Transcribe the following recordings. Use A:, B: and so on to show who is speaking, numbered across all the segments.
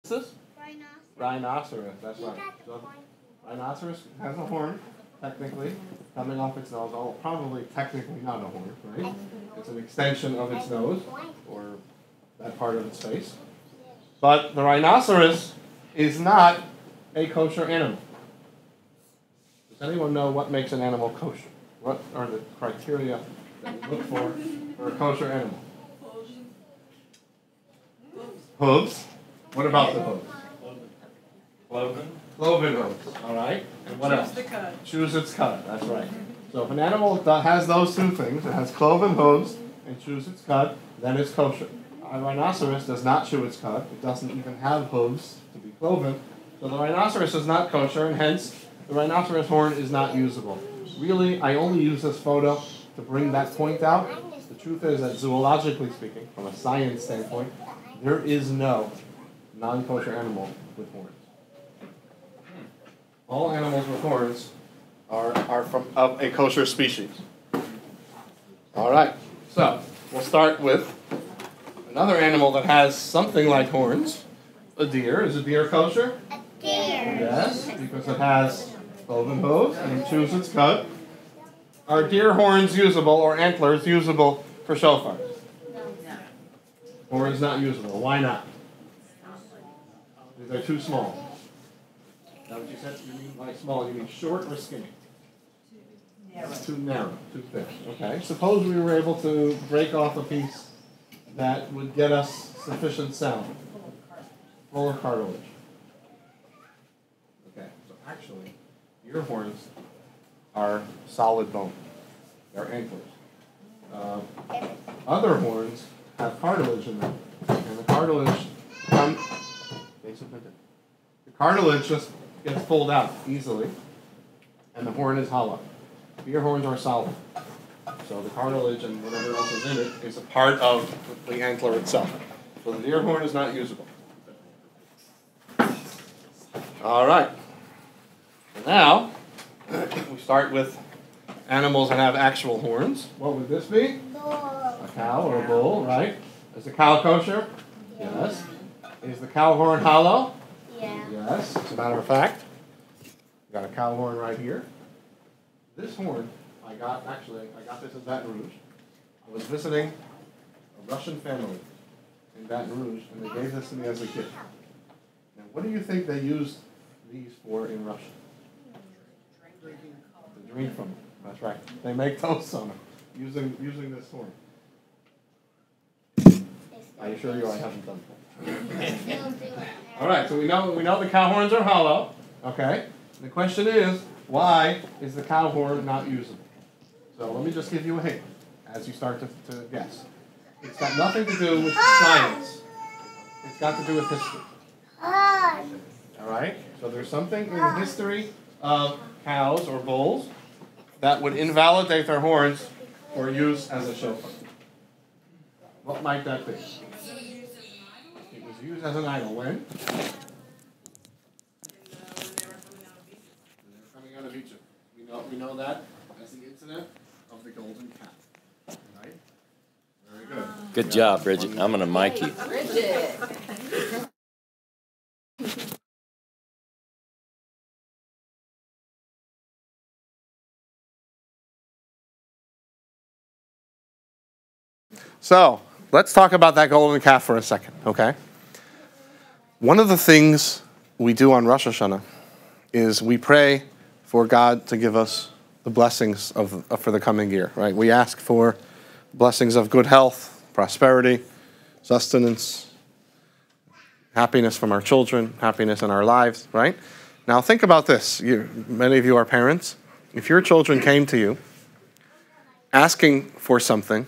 A: this? Rhinoceros, that's right. So, rhinoceros has a horn, technically, coming off its nose. Oh, probably technically not a horn, right? It's an extension of its nose, or that part of its face. But the rhinoceros is not a kosher animal. Does anyone know what makes an animal kosher? What are the criteria that we look for a kosher animal? Hooves. What about the hooves? Cloven hooves. All right. And what else? Chews its cud. That's right. So if an animal has those two things, it has cloven hooves and chews its cud, then it's kosher. A rhinoceros does not chew its cud. It doesn't even have hooves to be cloven. So the rhinoceros is not kosher, and hence the rhinoceros horn is not usable. Really, I only use this photo to bring that point out. The truth is that zoologically speaking, from a science standpoint, there is no non-kosher animal with horns. All animals with horns are from of a kosher species. All right, so we'll start with another animal that has something like horns. A deer. Is a deer kosher?
B: A deer.
A: Yes, because it has cloven hooves and it chews its cud. Are deer horns usable or antlers usable for shofars?
B: No.
A: Horns not usable. Why not? They're too small. Is that what you said? You mean by small, you mean short or skinny? Too narrow, too thick. Okay. Suppose we were able to break off a piece that would get us sufficient sound. Full of cartilage. Okay, so actually, deer horns are solid bone. They're antlers. Other horns have cartilage in them, and the cartilage just gets pulled out easily, and the horn is hollow. Deer horns are solid, so the cartilage and whatever else is in it is a part of the antler itself. So the deer horn is not usable. All right. And now we start with animals that have actual horns. What would this be? A cow or a bull, right? Is the cow kosher? Yes. Is the cow horn hollow?
B: Yeah.
A: Yes. As a matter of fact, got a cow horn right here. This horn, I got this in Baton Rouge. I was visiting a Russian family in Baton Rouge, and they gave this to me as a gift. Now, what do you think they used these for in Russia? To drink from them. That's right. They make toast on them using this horn. I assure you I haven't done that. All right, so we know the cow horns are hollow. Okay. The question is, why is the cow horn not usable? So let me just give you a hint as you start to guess. It's got nothing to do with science. It's got to do with history. All right? So there's something in the history of cows or bulls that would invalidate their horns for use as a shofar. What might that be? It was used as an idol. When? Coming out of Egypt. We know that as the incident of the golden calf. Right? Very good.
C: Good job, Bridget. I'm going to mic you.
D: Bridget.
A: So, let's talk about that golden calf for a second, okay? One of the things we do on Rosh Hashanah is we pray for God to give us the blessings for the coming year, right? We ask for blessings of good health, prosperity, sustenance, happiness from our children, happiness in our lives, right? Now think about this. Many of you are parents. If your children came to you asking for something,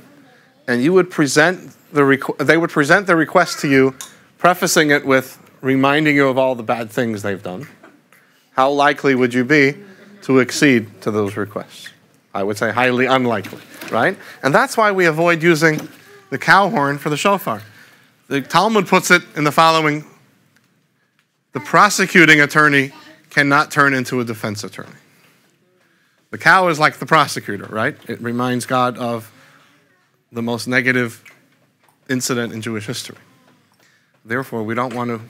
A: and you would they would present the request to you, prefacing it with reminding you of all the bad things they've done, how likely would you be to accede to those requests? I would say highly unlikely, right? And that's why we avoid using the cow horn for the shofar. The Talmud puts it in the following: the prosecuting attorney cannot turn into a defense attorney. The cow is like the prosecutor, right? It reminds God of the most negative incident in Jewish history. Therefore, we don't want to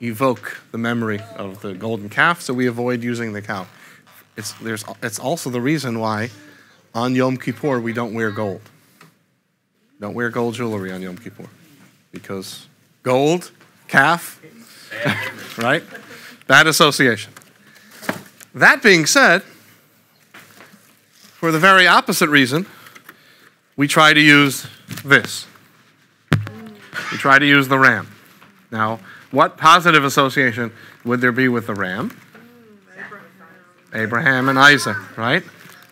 A: evoke the memory of the golden calf, so we avoid using the cow. It's also the reason why on Yom Kippur we don't wear gold. Don't wear gold jewelry on Yom Kippur. Because gold, calf, right? Bad association. That being said, for the very opposite reason, we try to use this. We try to use the ram. Now, what positive association would there be with the ram? Abraham and Isaac, right?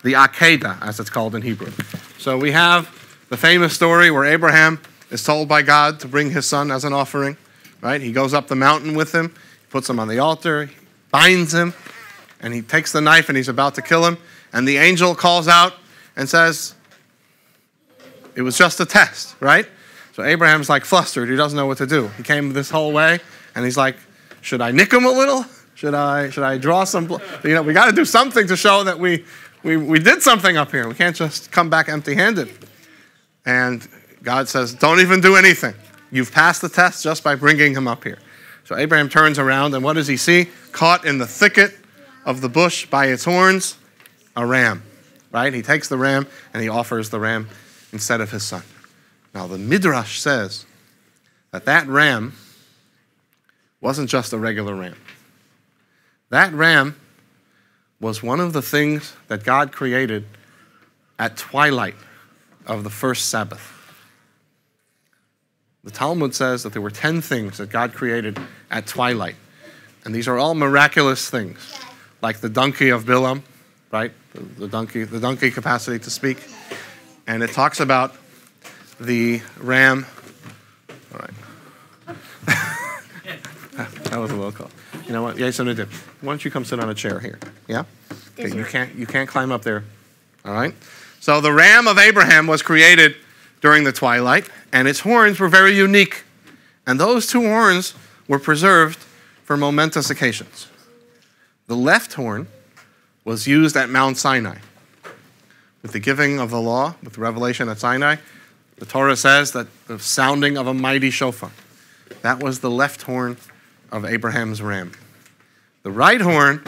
A: The Akedah, as it's called in Hebrew. So we have the famous story where Abraham is told by God to bring his son as an offering, right? He goes up the mountain with him, puts him on the altar, he binds him, and he takes the knife and he's about to kill him. And the angel calls out and says, it was just a test, right? So Abraham's like flustered. He doesn't know what to do. He came this whole way, and he's like, should I nick him a little? Should I draw some blood? We got to do something to show that we did something up here. We can't just come back empty-handed. And God says, don't even do anything. You've passed the test just by bringing him up here. So Abraham turns around, and what does he see? Caught in the thicket of the bush by its horns, a ram, right? He takes the ram, and he offers the ram instead of his son. Now, the Midrash says that ram wasn't just a regular ram. That ram was one of the things that God created at twilight of the first Sabbath. The Talmud says that there were 10 things that God created at twilight. And these are all miraculous things, like the donkey of Bilam, right? The donkey capacity to speak. And it talks about the ram. All right. That was a little call. You know what? Yeah, so why don't you come sit on a chair here? Yeah? Okay, you can't climb up there. All right? So the ram of Abraham was created during the twilight, and its horns were very unique. And those two horns were preserved for momentous occasions. The left horn was used at Mount Sinai. With the giving of the law, with the revelation at Sinai, the Torah says that the sounding of a mighty shofar. That was the left horn of Abraham's ram. The right horn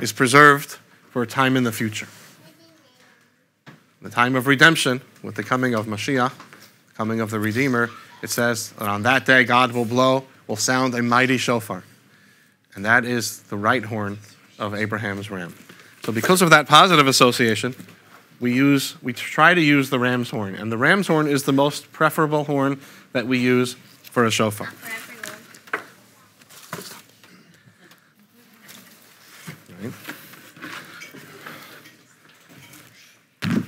A: is preserved for a time in the future. The time of redemption, with the coming of Mashiach, the coming of the Redeemer, it says that on that day God will sound a mighty shofar. And that is the right horn of Abraham's ram. So because of that positive association, we try to use the ram's horn. And the ram's horn is the most preferable horn that we use for a shofar. Right.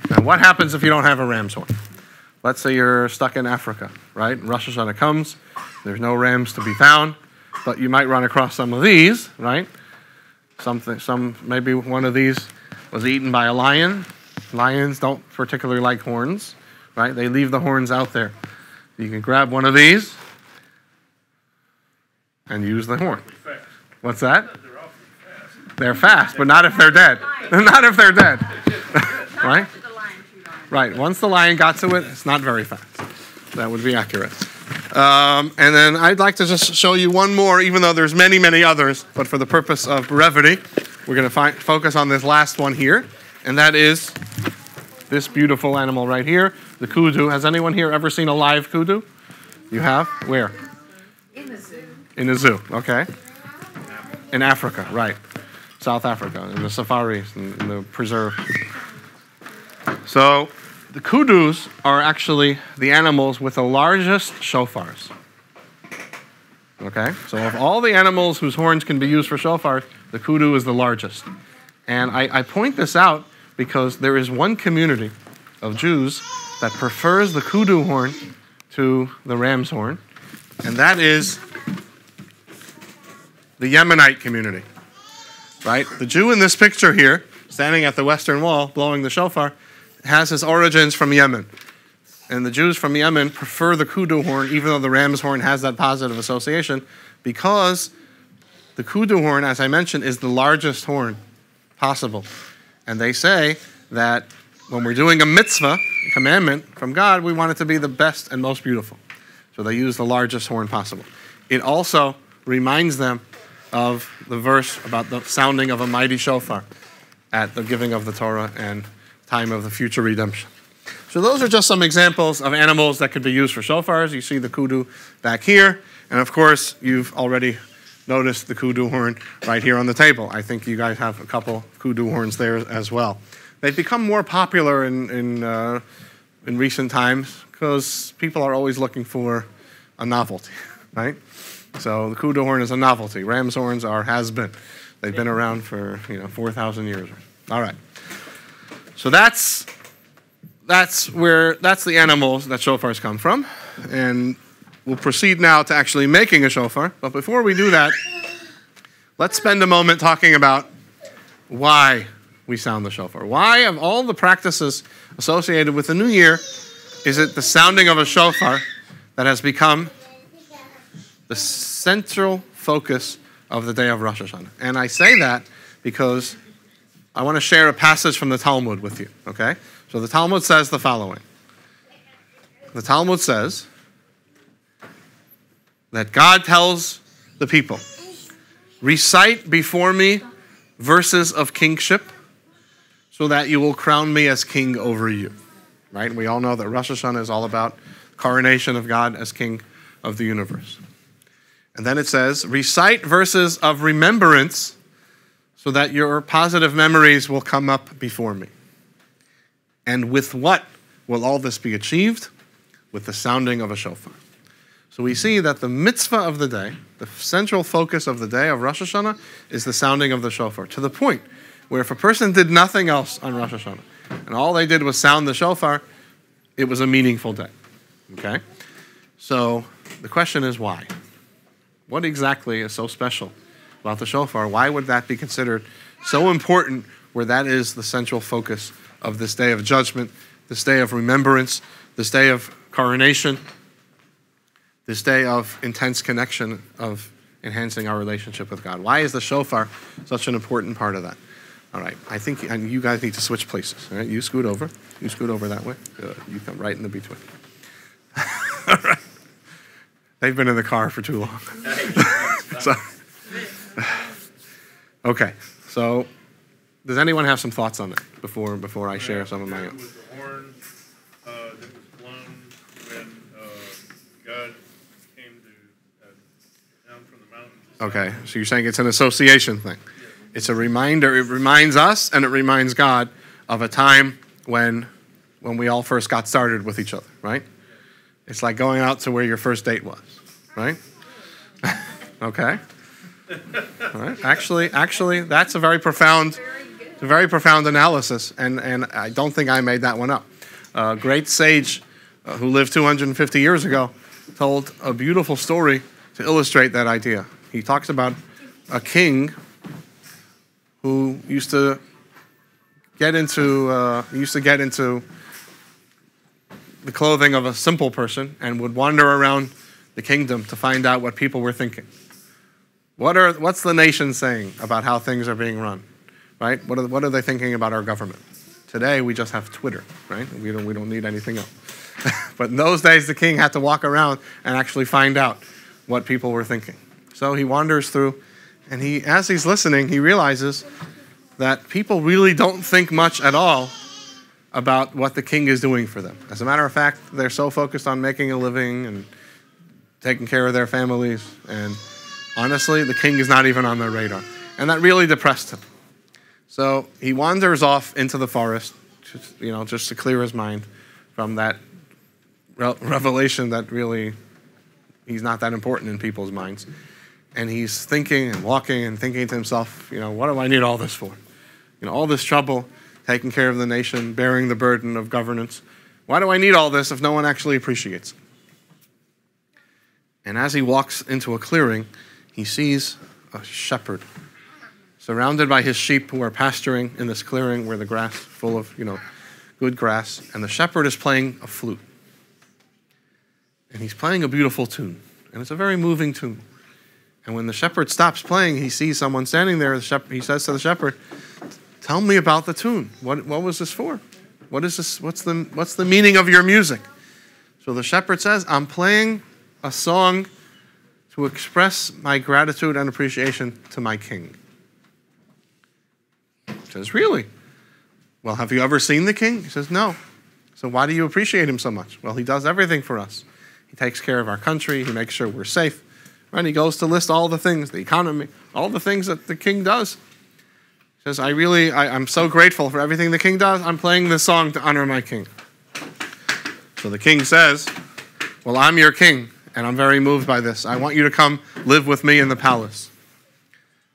A: Now, what happens if you don't have a ram's horn? Let's say you're stuck in Africa, right? Rosh Hashanah comes, there's no rams to be found, but you might run across some of these, right? Maybe one of these was eaten by a lion. Lions don't particularly like horns, right? They leave the horns out there. You can grab one of these and use the horn. What's that? They're fast, but not if they're dead. Not if they're dead. Right? Right. Once the lion got to it, it's not very fast. That would be accurate. And then I'd like to just show you one more, even though there's many, many others. But for the purpose of brevity, we're going to focus on this last one here. And that is this beautiful animal right here, the kudu. Has anyone here ever seen a live kudu? You have? Where?
B: In the zoo.
A: In the zoo, okay. In Africa, right. South Africa, in the safaris, in the preserve. So the kudus are actually the animals with the largest shofars. Okay, so of all the animals whose horns can be used for shofars, the kudu is the largest. And I point this out because there is one community of Jews that prefers the kudu horn to the ram's horn, and that is the Yemenite community. Right? The Jew in this picture here, standing at the western wall, blowing the shofar, has his origins from Yemen. And the Jews from Yemen prefer the kudu horn, even though the ram's horn has that positive association, because the kudu horn, as I mentioned, is the largest horn possible. And they say that when we're doing a mitzvah, a commandment from God, we want it to be the best and most beautiful. So they use the largest horn possible. It also reminds them of the verse about the sounding of a mighty shofar at the giving of the Torah and time of the future redemption. So those are just some examples of animals that could be used for shofars. You see the kudu back here. And of course, you've already noticed the kudu horn right here on the table. I think you guys have a couple kudu horns there as well. They've become more popular in recent times because people are always looking for a novelty, right? So the kudu horn is a novelty. Ram's horns has been. They've been around for 4,000 years. All right. So that's the animals that shofars come from, and we'll proceed now to actually making a shofar. But before we do that, let's spend a moment talking about why we sound the shofar. Why, of all the practices associated with the new year, is it the sounding of a shofar that has become the central focus of the day of Rosh Hashanah? And I say that because I want to share a passage from the Talmud with you, okay? So the Talmud says the following. The Talmud says that God tells the people, recite before me verses of kingship so that you will crown me as king over you. Right? We all know that Rosh Hashanah is all about coronation of God as king of the universe. And then it says, recite verses of remembrance so that your positive memories will come up before me. And with what will all this be achieved? With the sounding of a shofar. So we see that the mitzvah of the day, the central focus of the day of Rosh Hashanah, is the sounding of the shofar, to the point where if a person did nothing else on Rosh Hashanah, and all they did was sound the shofar, it was a meaningful day. Okay? So the question is why? What exactly is so special about the shofar? Why would that be considered so important where that is the central focus of this day of judgment, this day of remembrance, this day of coronation, this day of intense connection of enhancing our relationship with God? Why is the shofar such an important part of that? All right, I think you guys need to switch places. All right, you scoot over. You scoot over that way. Good. You come right in the between. All right. They've been in the car for too long. So, okay. So, does anyone have some thoughts on it before I share some of my own?
B: It was the horn that was blown when God came down from the mountain.
A: Okay, so you're saying it's an association thing. It's a reminder. It reminds us and it reminds God of a time when we all first got started with each other, right? It's like going out to where your first date was, right? Okay. All right. Actually, that's a very profound analysis, and I don't think I made that one up. A great sage who lived 250 years ago told a beautiful story to illustrate that idea. He talks about a king who used to get into the clothing of a simple person and would wander around the kingdom to find out what people were thinking. What's the nation saying about how things are being run, right? What are they thinking about our government? Today we just have Twitter, right? We don't need anything else. But in those days the king had to walk around and actually find out what people were thinking. So he wanders through, and as he's listening, he realizes that people really don't think much at all about what the king is doing for them. As a matter of fact, they're so focused on making a living and taking care of their families, and honestly, the king is not even on their radar. And that really depressed him. So he wanders off into the forest, just to clear his mind from that revelation that really he's not that important in people's minds. And he's thinking and walking and thinking to himself, what do I need all this for? All this trouble, taking care of the nation, bearing the burden of governance. Why do I need all this if no one actually appreciates it? And as he walks into a clearing, he sees a shepherd surrounded by his sheep who are pasturing in this clearing where the grass full of, good grass. And the shepherd is playing a flute. And he's playing a beautiful tune. And it's a very moving tune. And when the shepherd stops playing, he sees someone standing there. He says to the shepherd, "Tell me about the tune. What was this for? What is this? What's the meaning of your music?" So the shepherd says, "I'm playing a song to express my gratitude and appreciation to my king. He says, really? Well, have you ever seen the king? He says, no. So why do you appreciate him so much? Well, he does everything for us. He takes care of our country. He makes sure we're safe. Right? He goes to list all the things, the economy, all the things that the king does. He says, I'm so grateful for everything the king does. I'm playing this song to honor my king. So the king says, well, I'm your king, and I'm very moved by this. I want you to come live with me in the palace.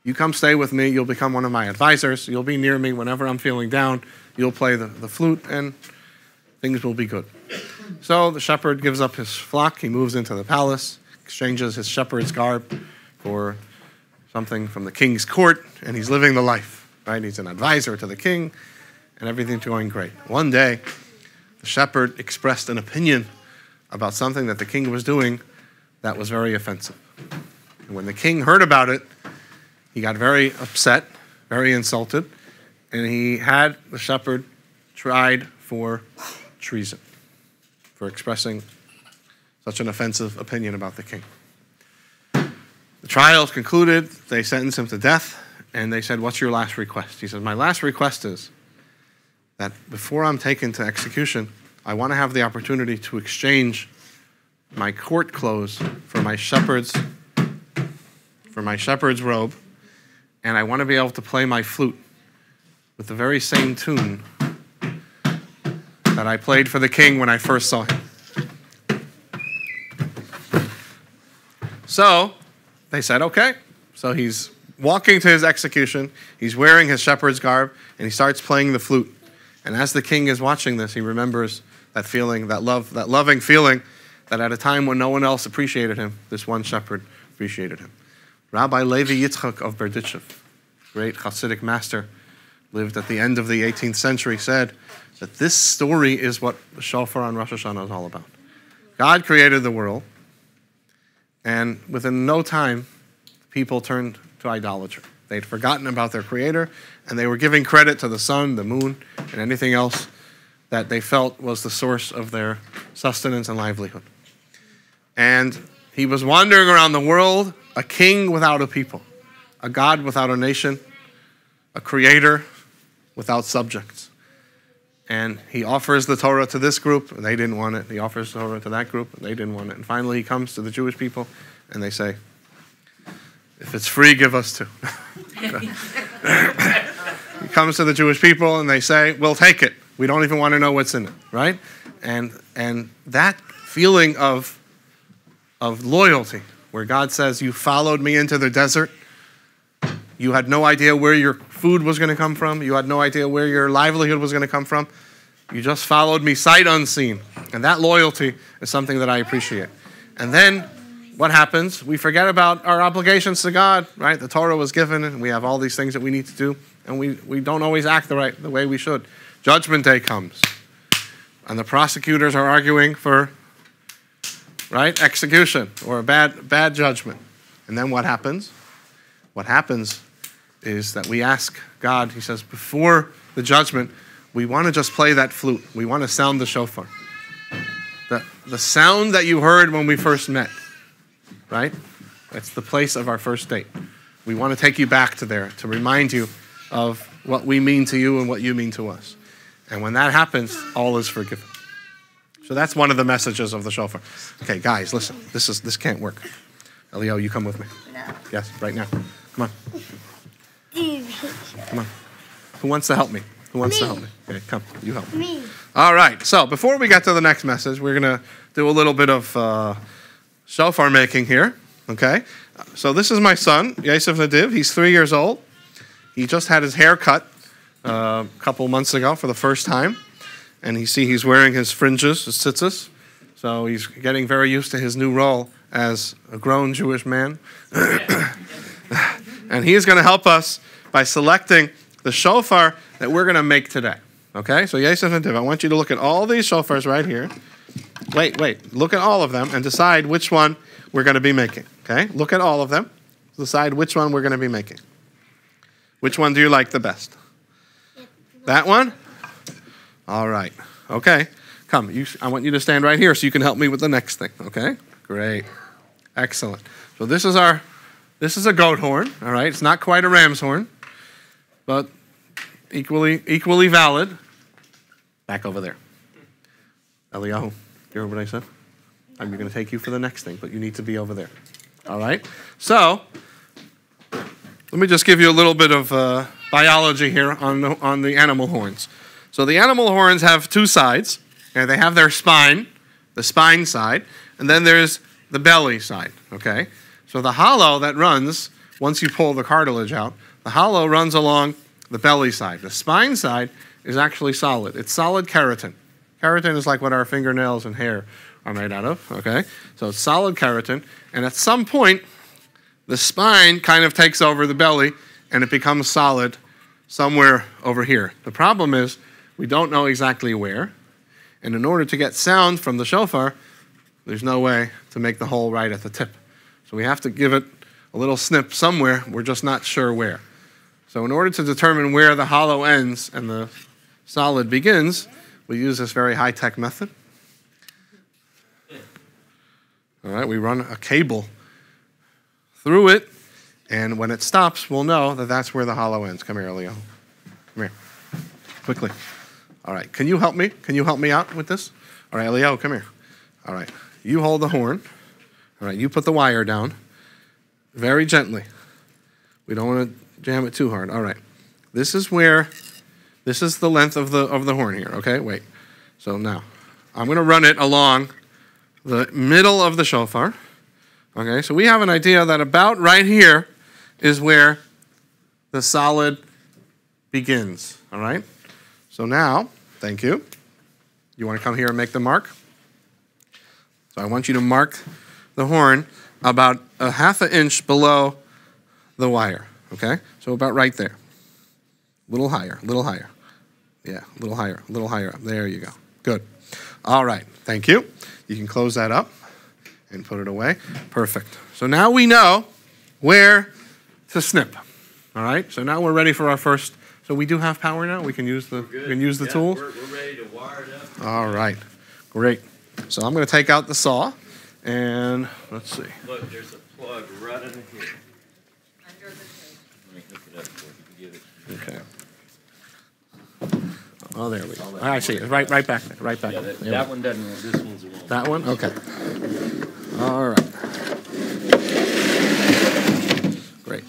A: You come stay with me. You'll become one of my advisors. You'll be near me whenever I'm feeling down. You'll play the flute, and things will be good. So the shepherd gives up his flock. He moves into the palace, exchanges his shepherd's garb for something from the king's court, and he's living the life. Right? He's an advisor to the king, and everything's going great. One day, the shepherd expressed an opinion about something that the king was doing that was very offensive. And when the king heard about it, he got very upset, very insulted, and he had the shepherd tried for treason, for expressing such an offensive opinion about the king. The trial concluded, they sentenced him to death, and they said, what's your last request? He said, my last request is that before I'm taken to execution, I want to have the opportunity to exchange my court clothes for my shepherd's robe, and I want to be able to play my flute with the very same tune that I played for the king when I first saw him. So they said, okay. So he's walking to his execution. He's wearing his shepherd's garb, and he starts playing the flute. And as the king is watching this, he remembers that feeling, that loving feeling, that at a time when no one else appreciated him, this one shepherd appreciated him. Rabbi Levi Yitzchak of Berditchev, great Hasidic master, lived at the end of the 18th century, said that this story is what the Shofar on Rosh Hashanah is all about. God created the world, and within no time, people turned to idolatry. They'd forgotten about their creator, and they were giving credit to the sun, the moon, and anything else that they felt was the source of their sustenance and livelihood. And he was wandering around the world, a king without a people, a God without a nation, a creator without subjects. And he offers the Torah to this group, and they didn't want it. He offers the Torah to that group, and they didn't want it. And finally he comes to the Jewish people, and they say, if it's free, give us too. He comes to the Jewish people, and they say, we'll take it. We don't even want to know what's in it, right? And that feeling of loyalty, where God says, you followed me into the desert. You had no idea where your food was going to come from. You had no idea where your livelihood was going to come from. You just followed me sight unseen. And that loyalty is something that I appreciate. And then what happens? We forget about our obligations to God, right? The Torah was given, and we have all these things that we need to do, and we don't always act the way we should. Judgment Day comes, and the prosecutors are arguing for, right, execution or a bad judgment. And then what happens? What happens is that we ask God, he says, before the judgment, we want to just play that flute. We want to sound the shofar. The sound that you heard when we first met, right? It's the place of our first date. We want to take you back to there to remind you of what we mean to you and what you mean to us. And when that happens, all is forgiven. So that's one of the messages of the shofar. Okay, guys, listen. This can't work. Elio, you come with me.
D: No.
A: Yes, right now. Come on. Come on. Who wants to help me? Who wants to help me? Okay, come. You help me.
D: Me.
A: All right. So before we get to the next message, we're going to do a little bit of shofar making here. Okay. So this is my son, Yosef Nadiv. He's 3 years old. He just had his hair cut a couple months ago for the first time. And he's wearing his fringes, his tzitzis. So he's getting very used to his new role as a grown Jewish man. And he is going to help us by selecting the shofar that we're going to make today. Okay? So Yosef and Div, I want you to look at all these shofars right here. Wait. Look at all of them and decide which one we're going to be making. Okay? Look at all of them. Decide which one we're going to be making. Which one do you like the best? That one? All right. Okay. Come. I want you to stand right here so you can help me with the next thing. Okay? Great. Excellent. So this is a goat horn, all right? It's not quite a ram's horn, but equally valid. Back over there. Eliyahu, you heard what I said? I'm going to take you for the next thing, but you need to be over there. All right? So, let me just give you a little bit of biology here on the animal horns. So the animal horns have two sides, and they have their spine, the spine side, and then there's the belly side, okay? So the hollow that runs, once you pull the cartilage out, the hollow runs along the belly side. The spine side is actually solid. It's solid keratin. Keratin is like what our fingernails and hair are made out of, okay? So it's solid keratin, and at some point, the spine kind of takes over the belly, and it becomes solid somewhere over here. The problem is, we don't know exactly where, and in order to get sound from the shofar, there's no way to make the hole right at the tip. So we have to give it a little snip somewhere, we're just not sure where. So in order to determine where the hollow ends and the solid begins, we use this very high-tech method. All right, we run a cable through it, and when it stops, we'll know that that's where the hollow ends. Come here, Leo. Come here. Quickly. All right, can you help me? Can you help me out with this? All right, Leo, come here. All right, you hold the horn. All right, you put the wire down very gently. We don't want to jam it too hard. All right, this is the length of the horn here, okay? Wait. So now, I'm going to run it along the middle of the shofar. Okay, so we have an idea that about right here is where the solid begins, all right? So now, thank you. You want to come here and make the mark? So I want you to mark the horn about a half an inch below the wire, okay? So about right there. A little higher, a little higher. Yeah, a little higher up. There you go. Good. All right, thank you. You can close that up and put it away. Perfect. So now we know where to snip. All right, so now we're ready for our first. So we do have power now? We can use the tools?
C: We're ready to wire it up.
A: All right, great. So I'm going to take out the saw, and let's see.
C: Look, there's a plug right in here. Let me hook it up so you can give it.
A: Okay. Oh, there we go. I see it. Right back there. Right back
C: Yeah,
A: there.
C: that one doesn't work. This one's the one.
A: That one? Okay. All right. Great.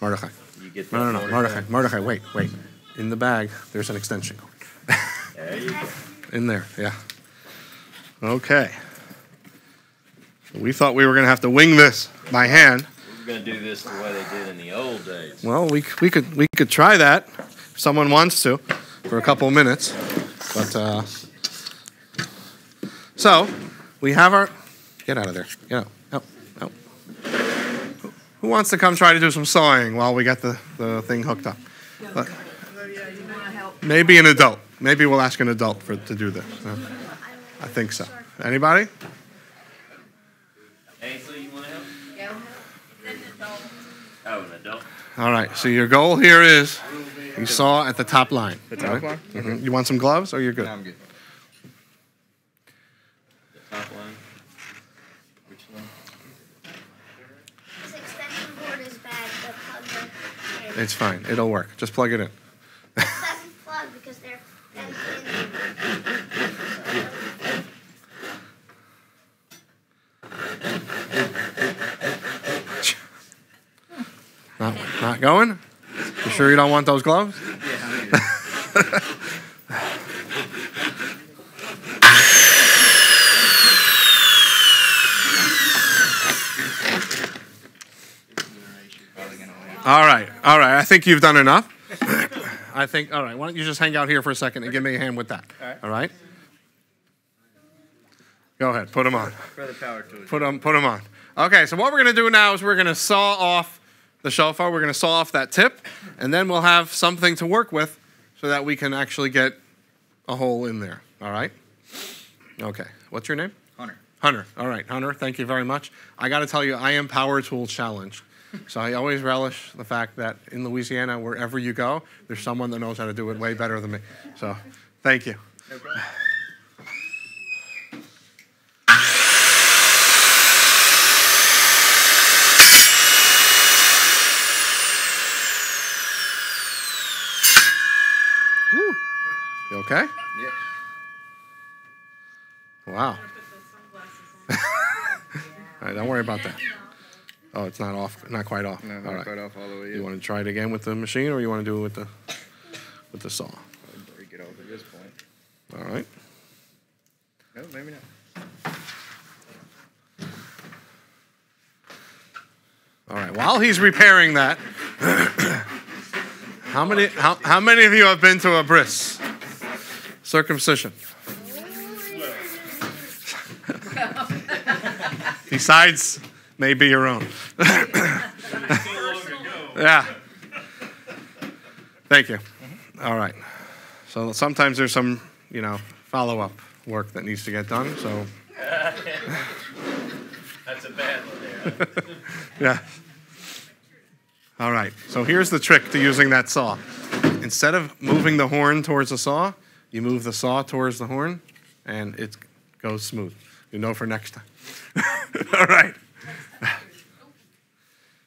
A: Mordechai.
C: You get that
A: No. Mordechai, wait. In the bag, there's an extension cord.
C: There you go.
A: In there, yeah. Okay. We thought we were going to have to wing this by hand.
C: We're going to do this the way they did in the old days.
A: Well, we could try that if someone wants to for a couple of minutes. But so we have our. Get out of there. Get out. Out. Who wants to come try to do some sawing while we got the thing hooked up? Maybe an adult. Maybe we'll ask an adult to do this. I think so. Anybody?
C: Ainsley, you want to help? Yeah. Oh, an adult.
A: All right. So your goal here is you saw at the top line.
D: The top line?
A: Mm-hmm. You want some gloves or you're good?
D: No, I'm good.
C: The top line. Which one?
E: This extension board is bad. The plugs are
A: It's fine. It'll work. Just plug it in.
E: It doesn't plug because they're
A: Not going? You sure you don't want those gloves? All right. I think you've done enough. All right. Why don't you just hang out here for a second and give me a hand with that? All right? Go ahead. Put them on.
D: For the power tools.
A: Put them on. Okay, so what we're going to do now is we're going to saw off the shofar. We're going to saw off that tip, and then we'll have something to work with so that we can actually get a hole in there. All right? Okay. What's your name?
D: Hunter.
A: Hunter. All right, Hunter, thank you very much. I got to tell you, I am power tool challenged. So I always relish the fact that in Louisiana, wherever you go, there's someone that knows how to do it way better than me. So thank you.
D: No problem.
A: Woo. You okay?
C: Yeah.
A: Wow. All right, don't worry about that. Oh, it's not off, not quite off.
D: No,
A: all
D: not
A: right.
D: quite off all the way yet.
A: You want to try it again with the machine, or you want to do it with the saw?
D: I'll break it off at this point.
A: All right.
D: No, maybe not.
A: All right. While he's repairing that, how many of you have been to a bris? Circumcision. Besides, maybe your own. Yeah. Thank you. All right. So sometimes there's some, follow-up work that needs to get done. So.
C: That's a bad one there.
A: Yeah. All right. So here's the trick to using that saw. Instead of moving the horn towards the saw, you move the saw towards the horn, and it goes smooth. You know for next time. All right.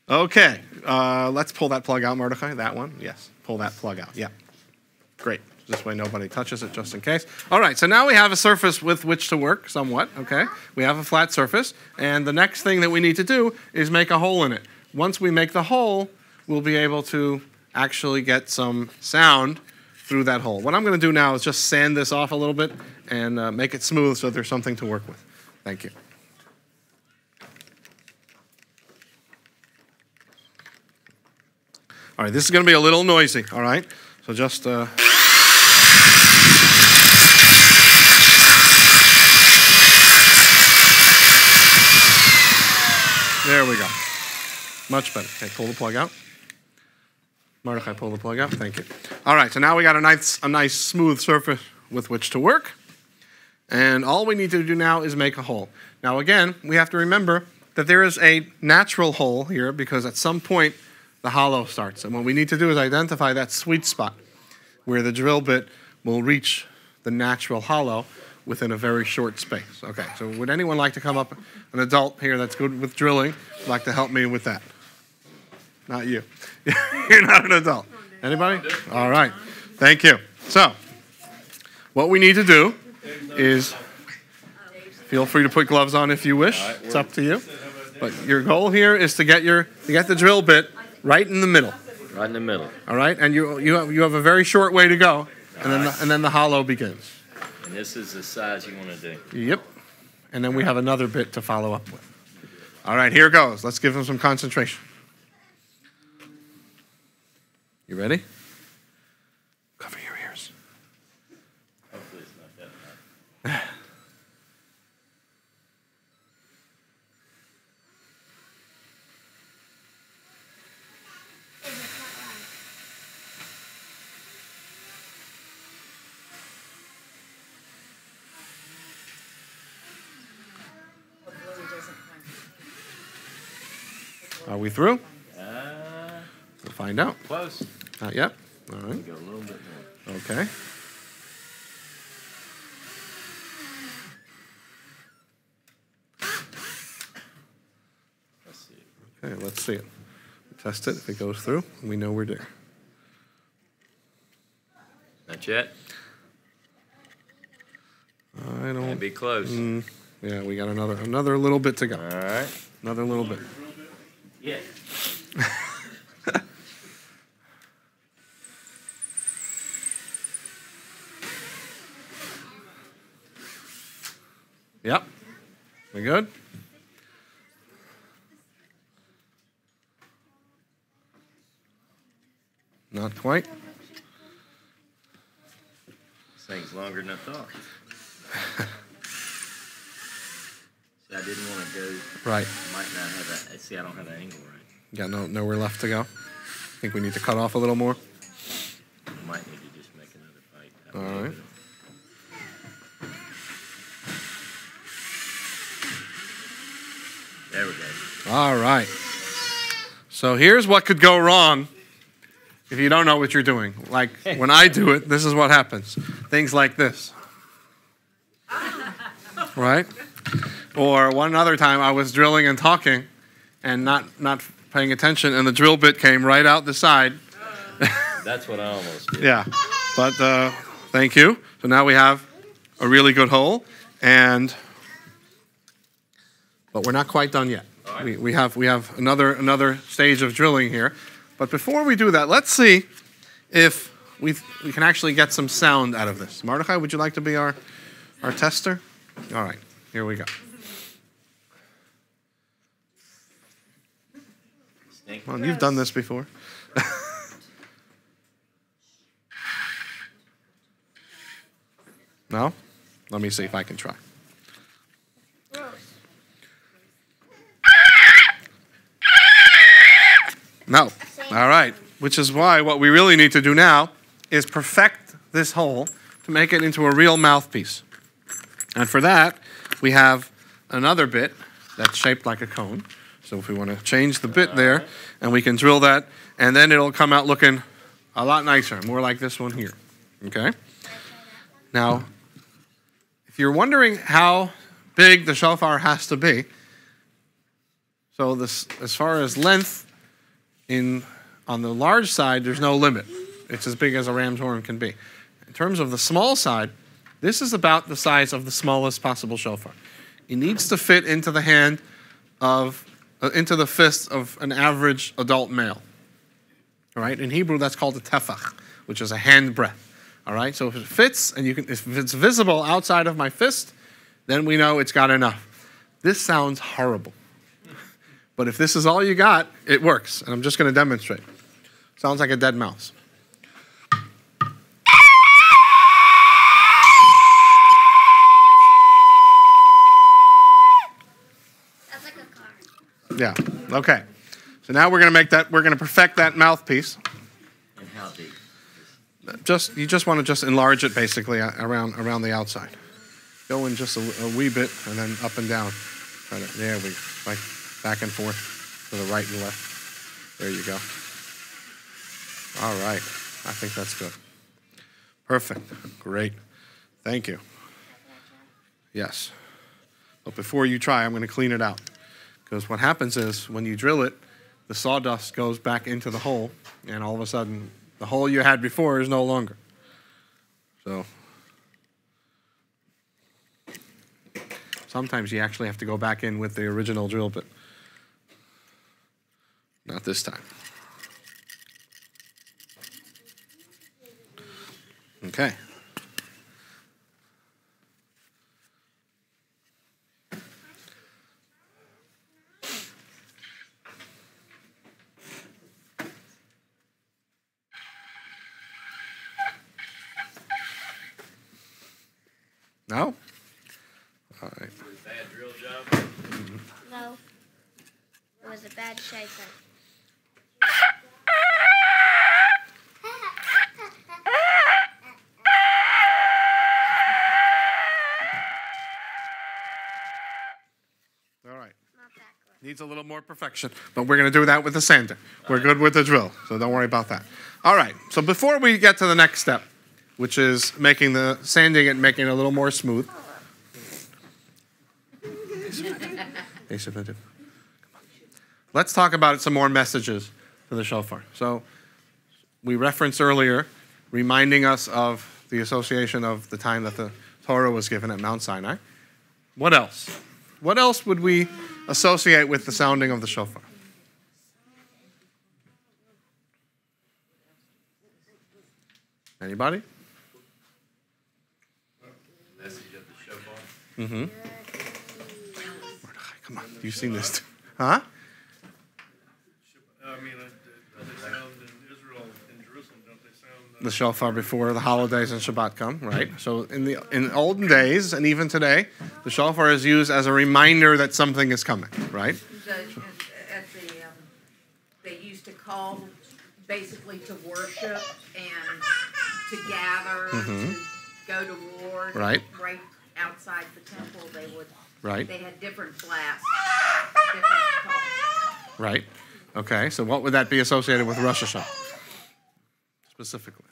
A: Okay. Let's pull that plug out, Mordecai. That one? Yes. Pull that plug out. Yeah. Great. This way nobody touches it, just in case. All right. So now we have a surface with which to work somewhat. Okay. We have a flat surface. And the next thing that we need to do is make a hole in it. Once we make the hole, we'll be able to actually get some sound through that hole. What I'm going to do now is just sand this off a little bit and make it smooth so there's something to work with. Thank you. All right, this is going to be a little noisy, all right? So just... There we go. Much better. Okay, pull the plug out. Mordecai, pull the plug out. Thank you. All right, so now we got a nice smooth surface with which to work. And all we need to do now is make a hole. Now again, we have to remember that there is a natural hole here because at some point the hollow starts. And what we need to do is identify that sweet spot where the drill bit will reach the natural hollow within a very short space. Okay, so would anyone like to come up, an adult here that's good with drilling, like to help me with that? Not you. You're not an adult. Anybody? All right. Thank you. So, what we need to do is, feel free to put gloves on if you wish. It's up to you. But your goal here is to get the drill bit right in the middle.
C: Right in the middle.
A: All right, and you have a very short way to go, and then the hollow begins.
C: And this is the size you want to do.
A: Yep. And then we have another bit to follow up with. All right, here goes. Let's give them some concentration. You ready? Cover your ears.
C: Hopefully it's not that high.
A: Are we through? We'll find out.
C: Close.
A: Not yet. All right.
C: Go a little bit more.
A: Okay.
C: Let's see.
A: Okay, let's see it. Test it. If it goes through, we know we're there.
C: Not yet.
A: I don't.
C: Might be close.
A: Yeah, we got another little bit to go.
C: All right.
A: Another little bit.
C: Yeah.
A: Yep. We good? Not quite.
C: This thing's longer than I thought. See, I didn't want to go.
A: Right.
C: Might not have that. See, I don't have that angle right.
A: Got nowhere left to go. Think we need to cut off a little more.
C: I might need to just make another bite.
A: All right.
C: There we go.
A: All right. So here's what could go wrong if you don't know what you're doing. Like when I do it, this is what happens. Things like this. Right? Or one other time I was drilling and talking and not paying attention, and the drill bit came right out the side.
C: That's what I almost did.
A: Yeah. But thank you. So now we have a really good hole, but we're not quite done yet. We have another stage of drilling here. But before we do that, let's see if we can actually get some sound out of this. Mordechai, would you like to be our tester? All right, here we go. Well, you've done this before. No? Let me see if I can try. No. All right. Which is why what we really need to do now is perfect this hole to make it into a real mouthpiece. And for that, we have another bit that's shaped like a cone. So if we want to change the bit there, and we can drill that, and then it'll come out looking a lot nicer, more like this one here. Okay? Now, if you're wondering how big the shofar has to be, so this, as far as length, on the large side, there's no limit. It's as big as a ram's horn can be. In terms of the small side, this is about the size of the smallest possible shofar. It needs to fit into the hand into the fist of an average adult male. All right? In Hebrew, that's called a tefach, which is a hand breadth. All right? So if it fits, and if it's visible outside of my fist, then we know it's got enough. This sounds horrible. But if this is all you got, it works. And I'm just going to demonstrate. Sounds like a dead mouse.
E: That's like a car.
A: Yeah. Okay. So now we're going to perfect that mouthpiece.
C: And how big?
A: You just want to enlarge it basically around the outside. Go in just a wee bit and then up and down. There we go. Like back and forth to the right and left. There you go. All right. I think that's good. Perfect. Great. Thank you. Yes. But before you try, I'm going to clean it out. Because what happens is when you drill it, the sawdust goes back into the hole, and all of a sudden, the hole you had before is no longer. So sometimes you actually have to go back in with the original drill bit. Not this time. Okay. No? All right.
C: Bad drill job?
E: No. It was a bad shaker.
A: All right.
E: Not that good.
A: Needs a little more perfection, but we're going to do that with the sander. We're good with the drill, so don't worry about that. All right. So before we get to the next step, which is sanding it, making it a little more smooth. Let's talk about some more messages for the shofar. So we referenced earlier, reminding us of the association of the time that the Torah was given at Mount Sinai. What else? What else would we associate with the sounding of the shofar? Anybody?
C: Message of the shofar.
A: Mm-hmm. Come on, you've seen this too. Huh?
B: I mean, don't they sound in Israel, in Jerusalem, don't they sound...
A: The shofar before the holidays and Shabbat come, right? So in olden days, and even today, the shofar is used as a reminder that something is coming, right?
F: They used to call basically to worship and to gather, to go to war.
A: Right.
F: Right outside the temple, they would.
A: Right.
F: They had different blasts, different calls.
A: Right. Okay, so what would that be associated with Rosh Hashanah? Specifically.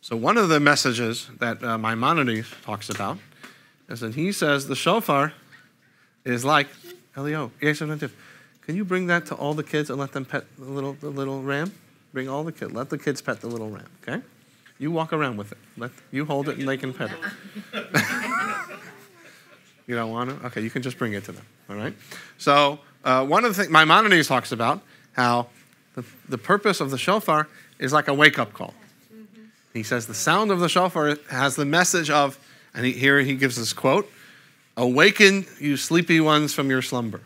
A: So one of the messages that Maimonides talks about is that he says the shofar is like, Elio, Can you bring that to all the kids and let them pet the little ram? Bring all the kids. Let the kids pet the little ram, okay? You walk around with it. You hold it and they can pet it. You don't want to? Okay, you can just bring it to them, all right? So one of the things, Maimonides talks about how the purpose of the shofar is like a wake-up call. He says the sound of the shofar has the message of, and here he gives this quote, "Awaken, you sleepy ones, from your slumber.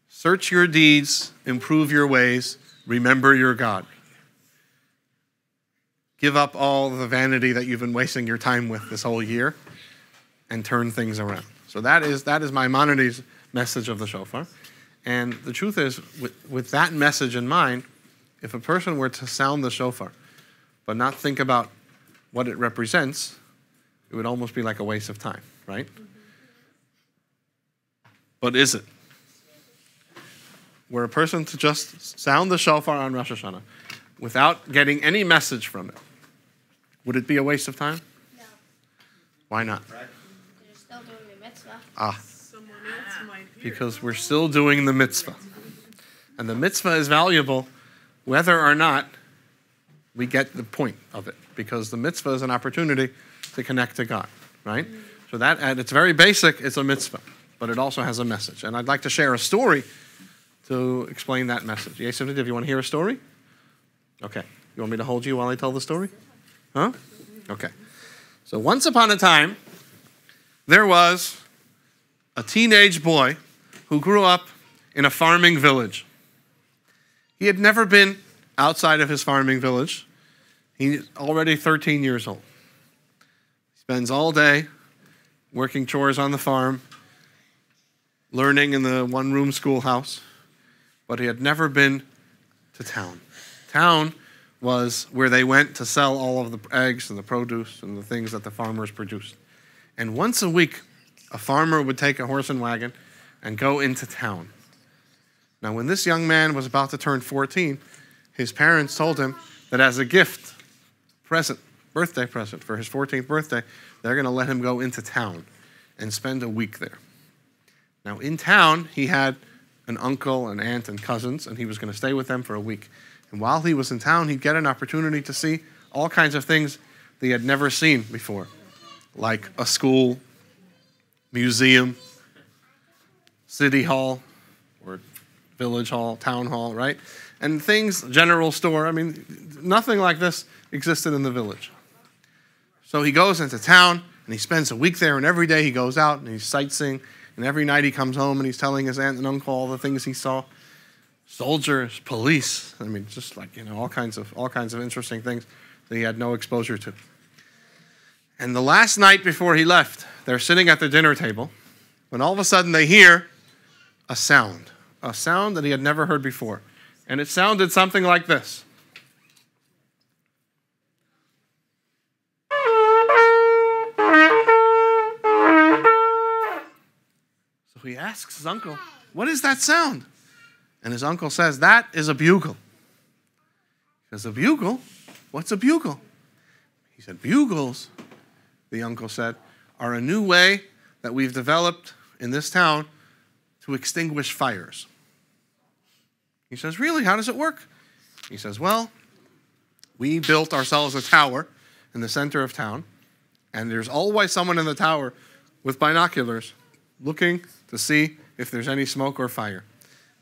A: Search your deeds, improve your ways, remember your God. Give up all the vanity that you've been wasting your time with this whole year and turn things around." So that is Maimonides' message of the shofar. And the truth is, with that message in mind, if a person were to sound the shofar but not think about what it represents, it would almost be like a waste of time, right? But is it? Were a person to just sound the shofar on Rosh Hashanah without getting any message from it, would it be a waste of time?
E: No.
A: Why not?
E: You're still doing the mitzvah.
G: Someone else might hear.
A: Because we're still doing the mitzvah. And the mitzvah is valuable whether or not we get the point of it. Because the mitzvah is an opportunity to connect to God, right? So that, at its very basic, it's a mitzvah. But it also has a message. And I'd like to share a story to explain that message. Yes, if you want to hear a story? Okay. You want me to hold you while I tell the story? Huh? Okay. So once upon a time, there was a teenage boy who grew up in a farming village. He had never been outside of his farming village. He's already 13 years old. He spends all day working chores on the farm, learning in the one-room schoolhouse, but he had never been to town. Town was where they went to sell all of the eggs and the produce and the things that the farmers produced. And once a week, a farmer would take a horse and wagon and go into town. Now, when this young man was about to turn 14, his parents told him that as a gift, birthday present for his 14th birthday, they're going to let him go into town and spend a week there. Now, in town, he had an uncle, an aunt, and cousins, and he was going to stay with them for a week. And while he was in town, he'd get an opportunity to see all kinds of things that he had never seen before, like a school, museum, city hall, or village hall, town hall, right? And things, general store. I mean, nothing like this existed in the village. So he goes into town, and he spends a week there, and every day he goes out, and he's sightseeing. And every night he comes home and he's telling his aunt and uncle all the things he saw. Soldiers, police, I mean, just like, all kinds of interesting things that he had no exposure to. And the last night before he left, they're sitting at the dinner table when all of a sudden they hear a sound that he had never heard before. And it sounded something like this. He asks his uncle, "What is that sound?" And his uncle says, "That is a bugle." He says, "A bugle? What's a bugle?" He said, "Bugles," the uncle said, "are a new way that we've developed in this town to extinguish fires." He says, "Really? How does it work?" He says, "Well, we built ourselves a tower in the center of town, and there's always someone in the tower with binoculars looking to see if there's any smoke or fire.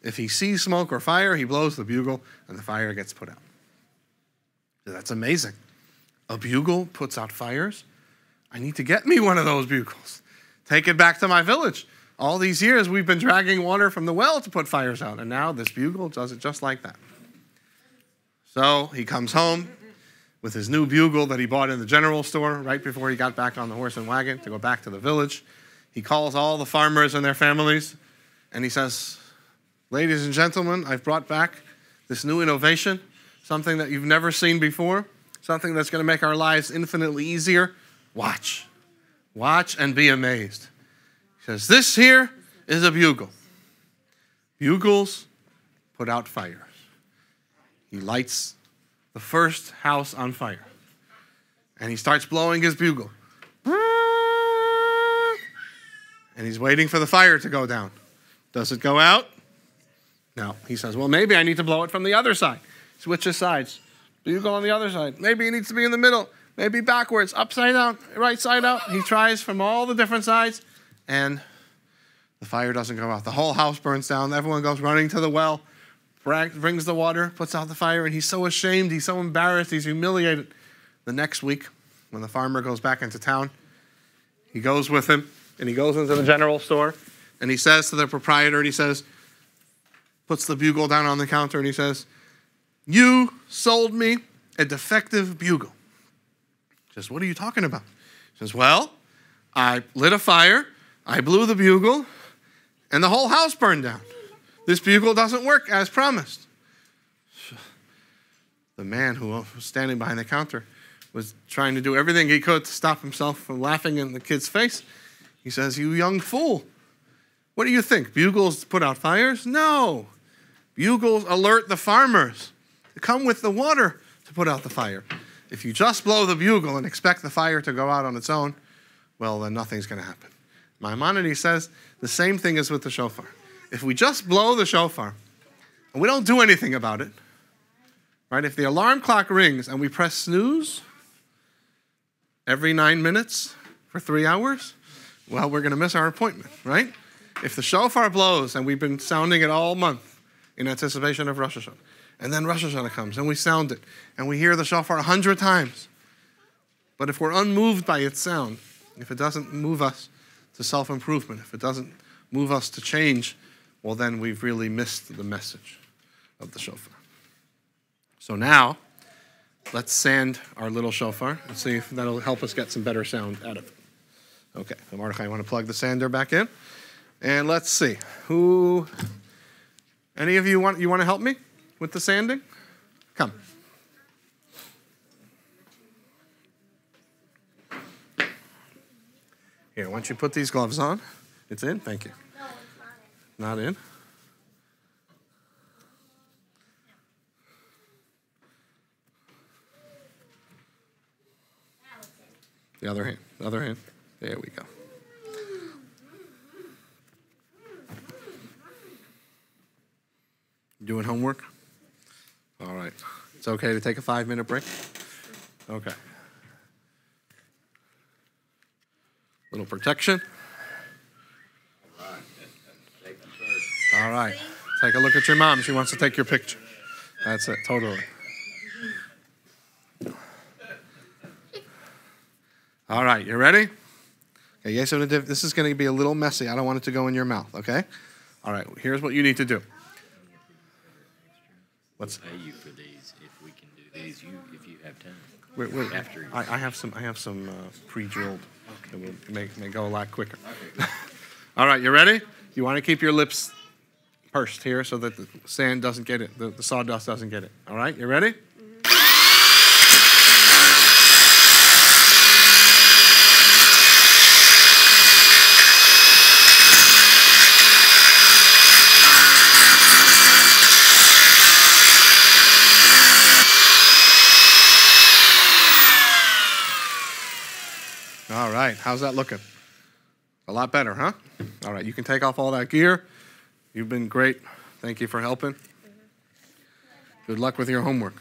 A: If he sees smoke or fire, he blows the bugle, and the fire gets put out." That's amazing. A bugle puts out fires? I need to get me one of those bugles. Take it back to my village. All these years, we've been dragging water from the well to put fires out, and now this bugle does it just like that. So he comes home with his new bugle that he bought in the general store right before he got back on the horse and wagon to go back to the village. He calls all the farmers and their families, and he says, "Ladies and gentlemen, I've brought back this new innovation, something that you've never seen before, something that's going to make our lives infinitely easier. Watch. Watch and be amazed." He says, "This here is a bugle. Bugles put out fires." He lights the first house on fire, and he starts blowing his bugle. And he's waiting for the fire to go down. Does it go out? Now, he says, well, maybe I need to blow it from the other side. Switches sides. Bugle on the other side. Maybe it needs to be in the middle. Maybe backwards, upside down, right side out. He tries from all the different sides, and the fire doesn't go out. The whole house burns down. Everyone goes running to the well, brings the water, puts out the fire, and he's so ashamed, he's so embarrassed, he's humiliated. The next week, when the farmer goes back into town, he goes with him, and he goes into the general store, and he says to the proprietor, and he says, puts the bugle down on the counter, and he says, you sold me a defective bugle. He says, what are you talking about? He says, well, I lit a fire, I blew the bugle, and the whole house burned down. This bugle doesn't work as promised. The man who was standing behind the counter was trying to do everything he could to stop himself from laughing in the kid's face. He says, you young fool, what do you think? Bugles put out fires? No. Bugles alert the farmers to come with the water to put out the fire. If you just blow the bugle and expect the fire to go out on its own, well, then nothing's going to happen. Maimonides says the same thing is with the shofar. If we just blow the shofar and we don't do anything about it, right? If the alarm clock rings and we press snooze every 9 minutes for 3 hours, well, we're going to miss our appointment, right? If the shofar blows and we've been sounding it all month in anticipation of Rosh Hashanah, and then Rosh Hashanah comes and we sound it and we hear the shofar 100 times, but if we're unmoved by its sound, if it doesn't move us to self-improvement, if it doesn't move us to change, well, then we've really missed the message of the shofar. So now, let's sand our little shofar and see if that'll help us get some better sound out of it. Okay, so Mordechai, you want to plug the sander back in? And let's see, any of you want to help me with the sanding? Come. Here, why don't you put these gloves on? It's in? Thank you.
E: No, it's not in.
A: Not in? The other hand. The other hand. There we go. Doing homework? All right. It's okay to take a 5-minute break? Okay. Little protection. All right. Take a look at your mom. She wants to take your picture. That's it. Totally. All right. You ready? Okay. Yes, this is going to be a little messy. I don't want it to go in your mouth. Okay? All right. Here's what you need to do. What's
C: Pay you for these if we can do these. If you have time.
A: wait.
C: After
A: I have some pre-drilled. That will may go a lot quicker. All right. You ready? You want to keep your lips pursed here so that the sand doesn't get it, the sawdust doesn't get it. All right, you ready? All right, how's that looking? A lot better, huh? All right, you can take off all that gear. You've been great. Thank you for helping. Good luck with your homework.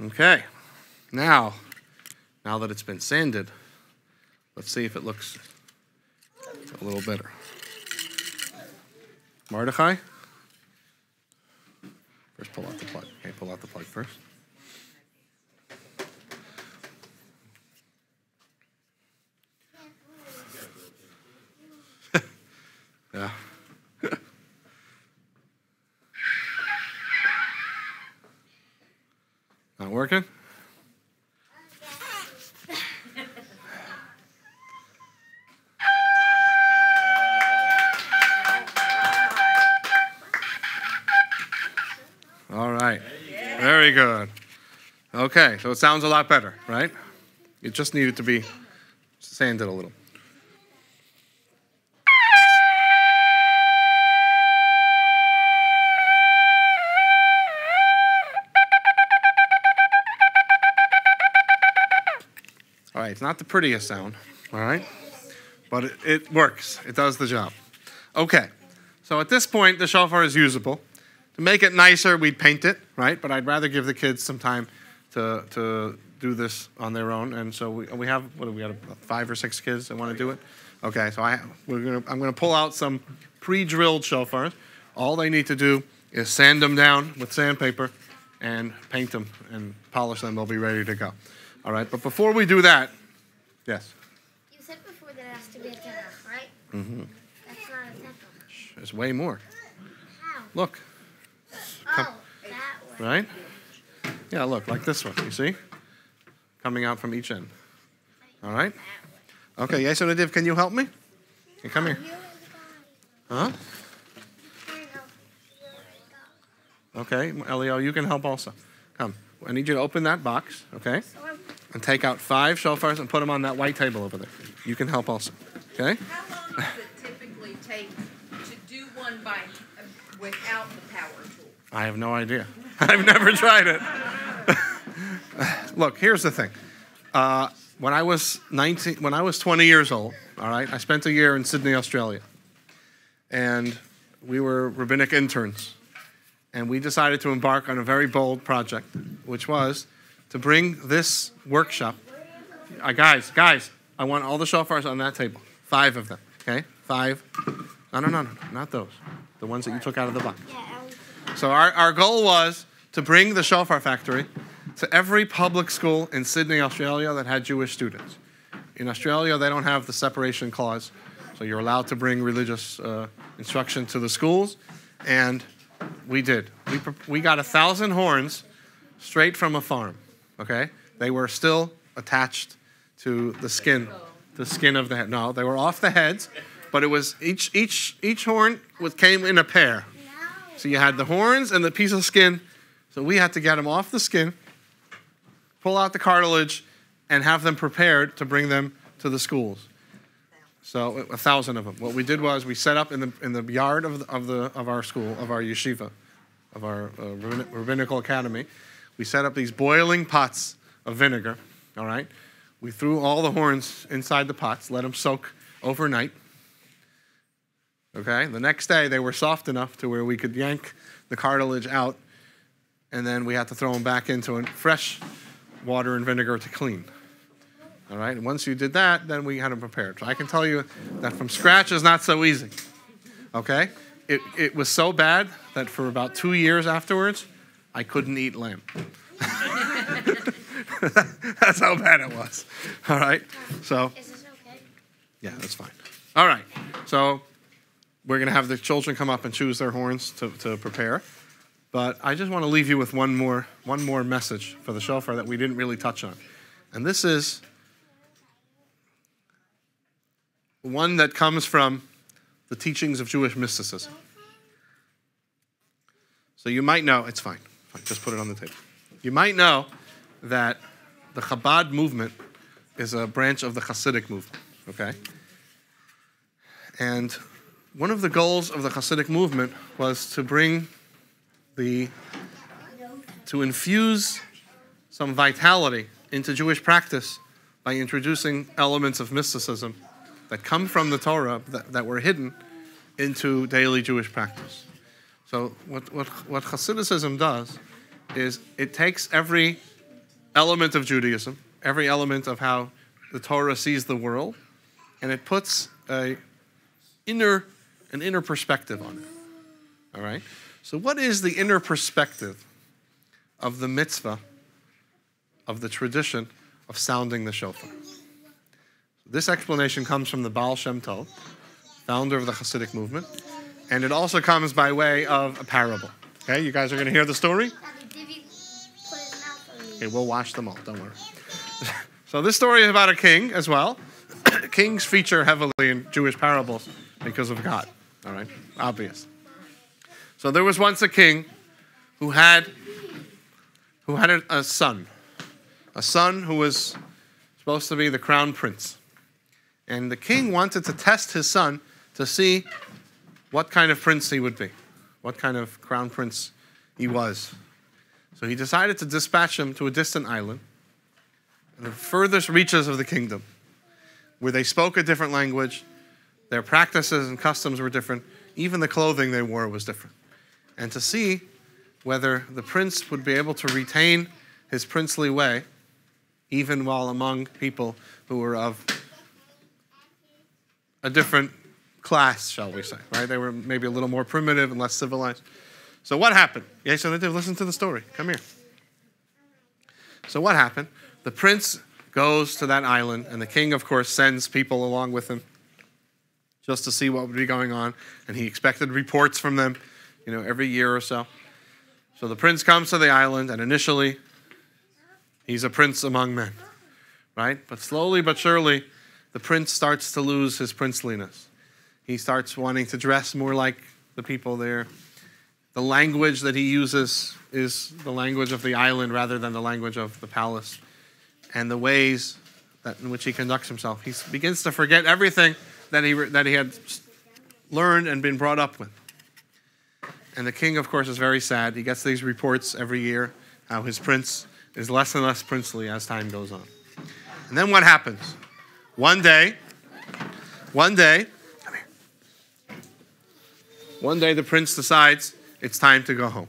A: Okay. Now that it's been sanded, let's see if it looks a little better. Mordechai? First pull out the plug. Okay, pull out the plug first. Yeah. Not working? All right. Very good. Okay, so it sounds a lot better, right? It just needed to be sanded a little. All right, it's not the prettiest sound, all right? But it works. It does the job. Okay, So at this point, the shofar is usable. To make it nicer, we'd paint it, right? But I'd rather give the kids some time to do this on their own. And so we have, what do we have, 5 or 6 kids that want to do it? Okay, so I'm going to pull out some pre-drilled shofars. All they need to do is sand them down with sandpaper and paint them and polish them. They'll be ready to go. All right, but before we do that, yes?
E: You said before there has to be a temple, right?
A: Mm-hmm.
E: That's not a temple.
A: There's way more.
E: How?
A: Look.
E: Oh, that way.
A: Right? Yeah, look, like this one, you see? Coming out from each end. All right? Okay, yes, Nadiv, can you help me? Okay, come here. Huh? Okay, Elio, you can help also. Come. I need you to open that box, okay? And take out 5 shofars and put them on that white table over there. You can help also, okay?
F: How long does it typically take to do one without the power tool?
A: I have no idea. I've never tried it. Look, here's the thing. When I was 20 years old, all right, I spent a year in Sydney, Australia. And we were rabbinic interns. And we decided to embark on a very bold project, which was to bring this workshop. Guys, I want all the shofars on that table. 5 of them, okay? 5. No, not those. The ones that you took out of the box. So our goal was to bring the shofar factory to every public school in Sydney, Australia that had Jewish students. In Australia, they don't have the separation clause, so you're allowed to bring religious instruction to the schools, and we did. We got 1,000 horns straight from a farm, okay? They were still attached to the skin of the head. No, they were off the heads, but it was each horn came in a pair. So you had the horns and the piece of skin, so we had to get them off the skin, pull out the cartilage, and have them prepared to bring them to the schools. So 1,000 of them. What we did was we set up in the yard of our school, of our yeshiva, of our rabbinical academy. We set up these boiling pots of vinegar. All right. We threw all the horns inside the pots, let them soak overnight. Okay. The next day they were soft enough to where we could yank the cartilage out, and then we had to throw them back into fresh water and vinegar to clean. All right, and once you did that, then we had them prepared. So I can tell you that from scratch is not so easy, okay? It was so bad that for about 2 years afterwards, I couldn't eat lamb. That's how bad it was, all right? So,
E: Is this okay?
A: yeah, that's fine. All right, so we're going to have the children come up and choose their horns to prepare. But I just want to leave you with one more message for the shofar that we didn't really touch on. And this is one that comes from the teachings of Jewish mysticism. So you might know, it's fine, just put it on the table. You might know that the Chabad movement is a branch of the Hasidic movement, okay? And one of the goals of the Hasidic movement was to infuse some vitality into Jewish practice by introducing elements of mysticism that come from the Torah that were hidden into daily Jewish practice. So what Hasidism does is it takes every element of Judaism, every element of how the Torah sees the world, and it puts an inner perspective on it. All right? So what is the inner perspective of the mitzvah, of the tradition of sounding the shofar? This explanation comes from the Baal Shem Tov, founder of the Hasidic movement, and it also comes by way of a parable. Okay, you guys are going to hear the story? Okay, we'll watch them all, don't worry. So this story is about a king as well. Kings feature heavily in Jewish parables because of God, all right? Obvious. So there was once a king who had a son who was supposed to be the crown prince. And the king wanted to test his son to see what kind of prince he would be, what kind of crown prince he was. So he decided to dispatch him to a distant island, in the furthest reaches of the kingdom, where they spoke a different language, their practices and customs were different, Even the clothing they wore was different. And to see whether the prince would be able to retain his princely way, even while among people who were of a different class, shall we say, right? They were maybe a little more primitive and less civilized. So what happened? Yes, so listen to the story. Come here. So what happened? The prince goes to that island, and the king, of course, sends people along with him just to see what would be going on, and he expected reports from them, every year or so. So the prince comes to the island, and initially, he's a prince among men, right? But slowly but surely, the prince starts to lose his princeliness. He starts wanting to dress more like the people there. The language that he uses is the language of the island rather than the language of the palace. And the ways in which he conducts himself. He begins to forget everything that he had learned and been brought up with. And the king, of course, is very sad. He gets these reports every year how his prince is less and less princely as time goes on. And then what happens? One day, come here. One day the prince decides it's time to go home.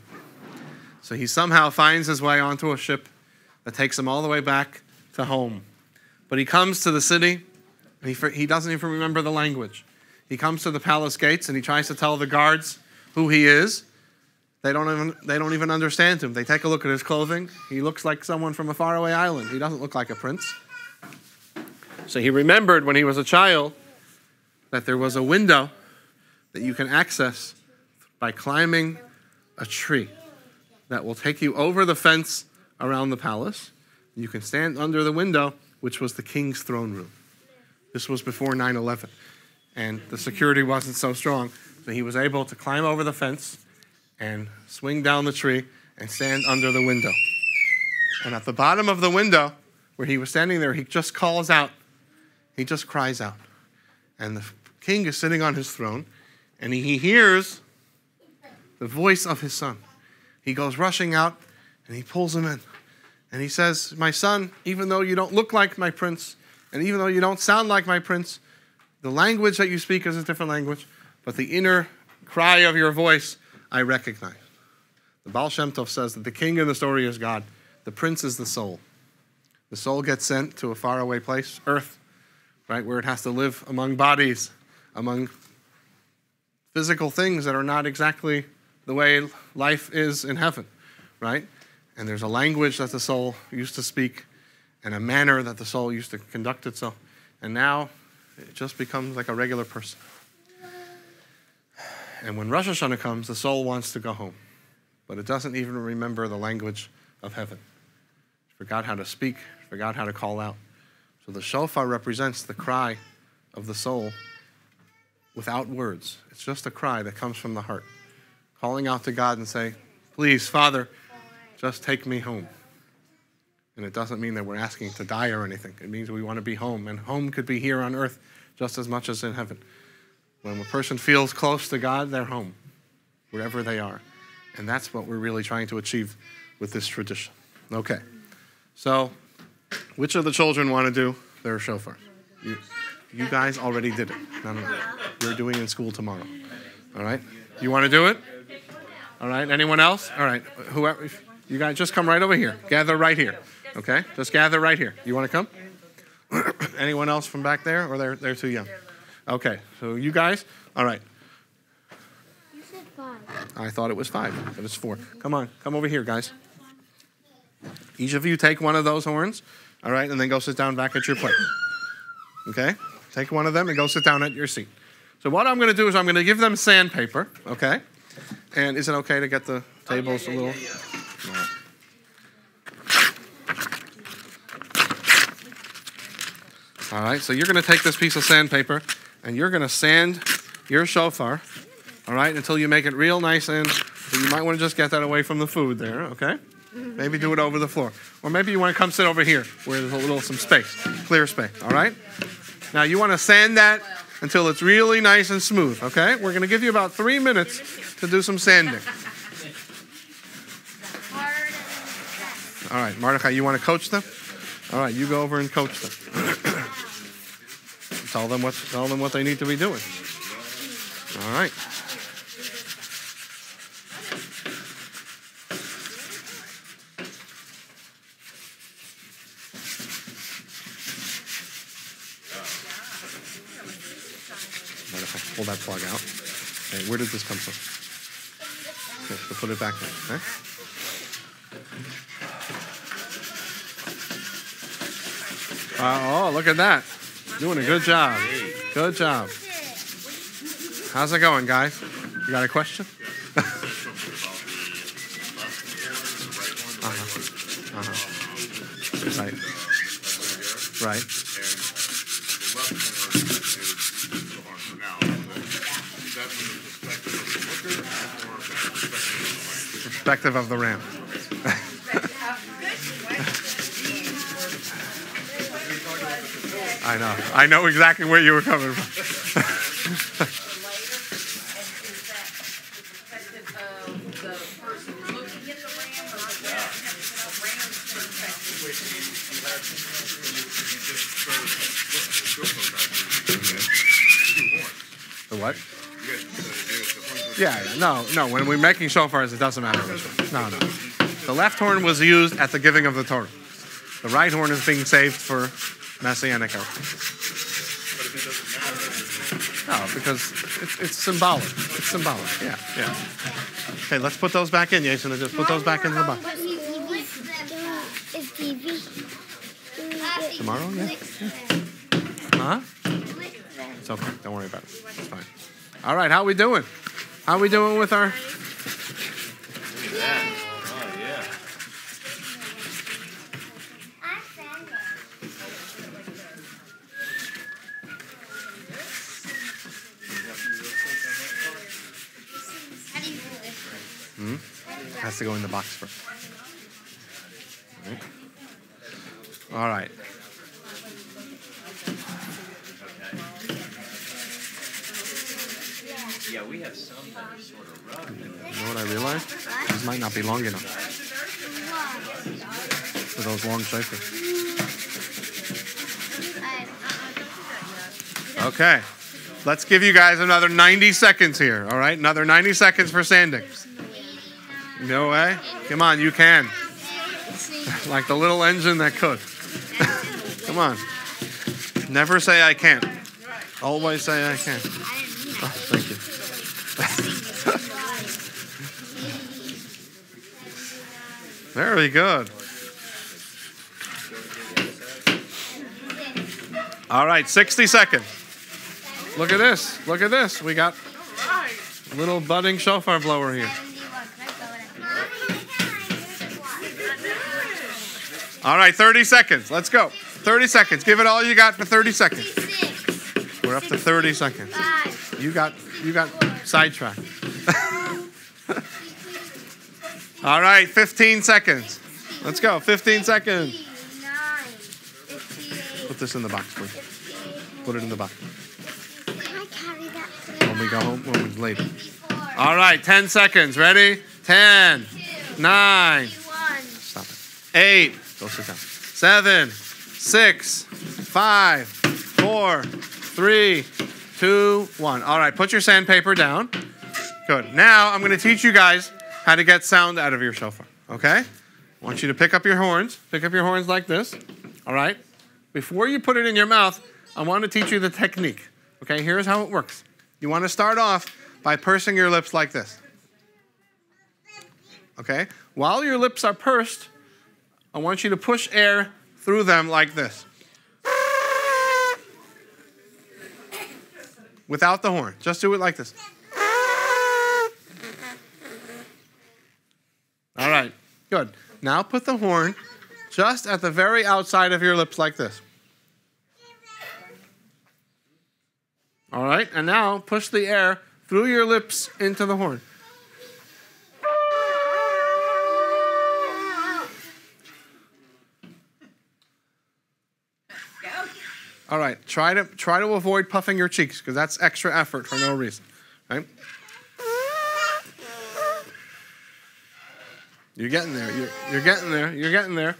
A: So he somehow finds his way onto a ship that takes him all the way back to home. But he comes to the city, and he doesn't even remember the language. He comes to the palace gates, and he tries to tell the guards who he is. They don't even understand him. They take a look at his clothing. He looks like someone from a faraway island. He doesn't look like a prince. So he remembered when he was a child that there was a window that you can access by climbing a tree that will take you over the fence around the palace. You can stand under the window, which was the king's throne room. This was before 9/11, and the security wasn't so strong, so he was able to climb over the fence and swing down the tree and stand under the window. And at the bottom of the window, where he was standing there, he just calls out. He just cries out. And the king is sitting on his throne, and he hears the voice of his son. He goes rushing out, and he pulls him in. And he says, "My son, even though you don't look like my prince, and even though you don't sound like my prince, the language that you speak is a different language, but the inner cry of your voice I recognize." The Baal Shem Tov says that the king in the story is God. The prince is the soul. The soul gets sent to a faraway place, earth, right, where it has to live among bodies, among physical things that are not exactly the way life is in heaven, right? And there's a language that the soul used to speak and a manner that the soul used to conduct itself. And now it just becomes like a regular person. And when Rosh Hashanah comes, the soul wants to go home, but it doesn't even remember the language of heaven. It forgot how to speak, forgot how to call out. So the shofar represents the cry of the soul without words. It's just a cry that comes from the heart, calling out to God and say, "Please, Father, just take me home." And it doesn't mean that we're asking to die or anything. It means we want to be home. And home could be here on earth just as much as in heaven. When a person feels close to God, they're home, wherever they are. And that's what we're really trying to achieve with this tradition. Okay. So, which of the children want to do their shofar? You guys already did it. No. You're doing it in school tomorrow. All right? You want to do it? All right. Anyone else? All right. Whoever, you guys just come right over here. Gather right here. Okay? Just gather right here. You want to come? Anyone else from back there, or they're too young? Okay. So you guys? All right.
E: You said 5.
A: I thought it was 5, but it's 4. Come on. Come over here, guys. Each of you take one of those horns, all right, and then go sit down back at your plate. Okay? Take one of them and go sit down at your seat. So what I'm going to do is I'm going to give them sandpaper, okay? And is it okay to get the tables a little? All right. All right, so you're going to take this piece of sandpaper and you're going to sand your shofar, all right, until you make it real nice, and you might want to just get that away from the food there, okay? Maybe do it over the floor. Or maybe you want to come sit over here where there's some space, clear space, all right? Now you want to sand that until it's really nice and smooth, okay? We're going to give you about 3 minutes to do some sanding. All right, Mordechai, you want to coach them? All right, you go over and coach them. Tell them what they need to be doing. All right. that plug out. Okay, where did this come from? Okay, so put it back in, okay? Oh, look at that. Doing a good job. Good job. How's it going, guys? You got a question? Right. Right. Perspective of the ram. I know exactly where you were coming from. The what? Yeah, no. When we're making shofars, it doesn't matter which one. No. The left horn was used at the giving of the Torah. The right horn is being saved for Messianic era. No, because it's symbolic. It's symbolic. Yeah. Okay, let's put those back in, Jason. Just put those back into the box. Tomorrow? Yeah. Huh? It's okay. Don't worry about it. It's fine. All right, how we doing? How we doing with our... Has to go in the box first. All right.
C: Yeah, we have some that are sort of rough.
A: You know what I realized? These might not be long enough for those long shapers. Okay. Let's give you guys another 90 seconds here, all right? Another 90 seconds for sanding. No way? Come on, you can. Like the little engine that could. Come on. Never say I can't. Always say I can. Oh, thank you. Very good. All right, 60 seconds. Look at this. Look at this. We got a little budding shofar blower here. All right, 30 seconds. Let's go. 30 seconds. Give it all you got for 30 seconds. We're up to 30 seconds. You got sidetracked. All right, 15 seconds. Let's go. 15 seconds. Put this in the box, please. Put it in the box. When we go home, when we later. All right, 10 seconds. Ready? 10, 9. Stop it. 8. Go sit down. 7, 6, 5, 4, 3, 2, 1. All right, put your sandpaper down. Good. Now I'm going to teach you guys how to get sound out of your shofar. Okay? I want you to pick up your horns. Pick up your horns like this. All right? Before you put it in your mouth, I want to teach you the technique. Okay? Here's how it works. You want to start off by pursing your lips like this. Okay? While your lips are pursed, I want you to push air through them like this. Without the horn. Just do it like this. All right. Good. Now put the horn just at the very outside of your lips like this. All right. And now push the air through your lips into the horn. All right, try to avoid puffing your cheeks because that's extra effort for no reason, right? You're getting there. You're getting there. You're getting there.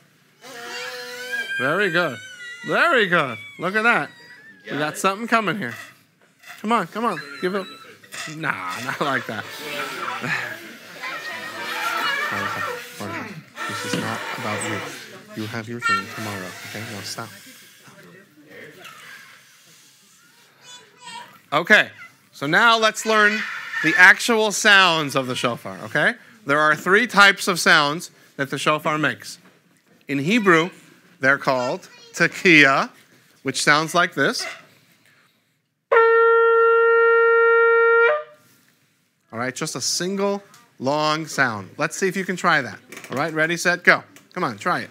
A: Very good. Very good. Look at that. You got something coming here. Come on, come on. Give it. Nah, not like that. This is not about you. You have your turn tomorrow. Okay, now stop. Okay, So now let's learn the actual sounds of the shofar, okay? There are 3 types of sounds that the shofar makes. In Hebrew, they're called tekiah, which sounds like this. All right, just a single long sound. Let's see if you can try that. All right, ready, set, go. Come on, try it.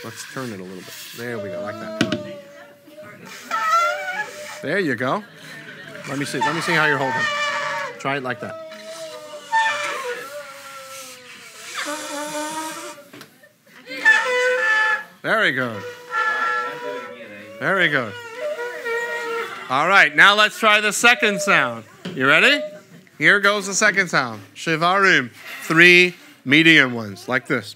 A: Let's turn it a little bit. There we go, like that. There you go. Let me see how you're holding. Try it like that. Very good. Very good. All right, now let's try the second sound. You ready? Here goes the second sound. Shivarim, 3 medium ones, like this.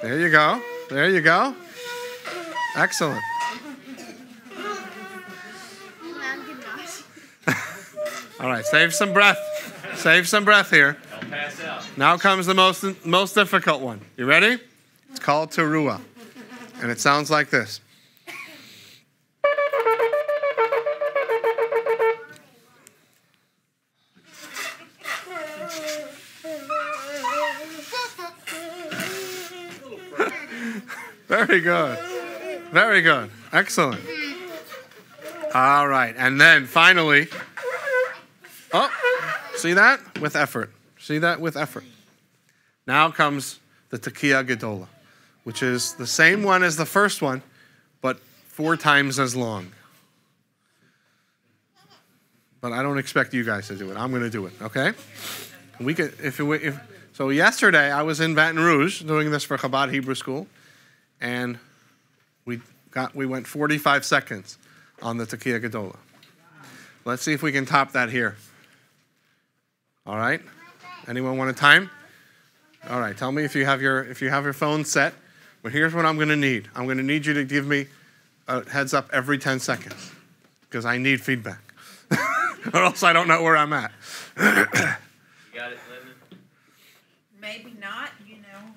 A: There you go. There you go. Excellent. All right, save some breath. Save some breath here.
C: Don't pass out.
A: Now comes the most difficult one. You ready? It's called teruah. And it sounds like this. Very good. Very good. Excellent. All right. And then finally, oh, see that? With effort. See that? With effort. Now comes the tekiah gedola, which is the same one as the first one, but 4 times as long. But I don't expect you guys to do it. I'm going to do it, okay? We could, so yesterday I was in Baton Rouge doing this for Chabad Hebrew School, and we went 45 seconds on the tekiah gedola. Let's see if we can top that here. All right? Anyone want a time? All right, tell me if you have your phone set. But here's what I'm going to need. I'm going to need you to give me a heads up every 10 seconds because I need feedback. Or else I don't know where I'm at.
C: You got it, Lemon?
F: Maybe not, you know.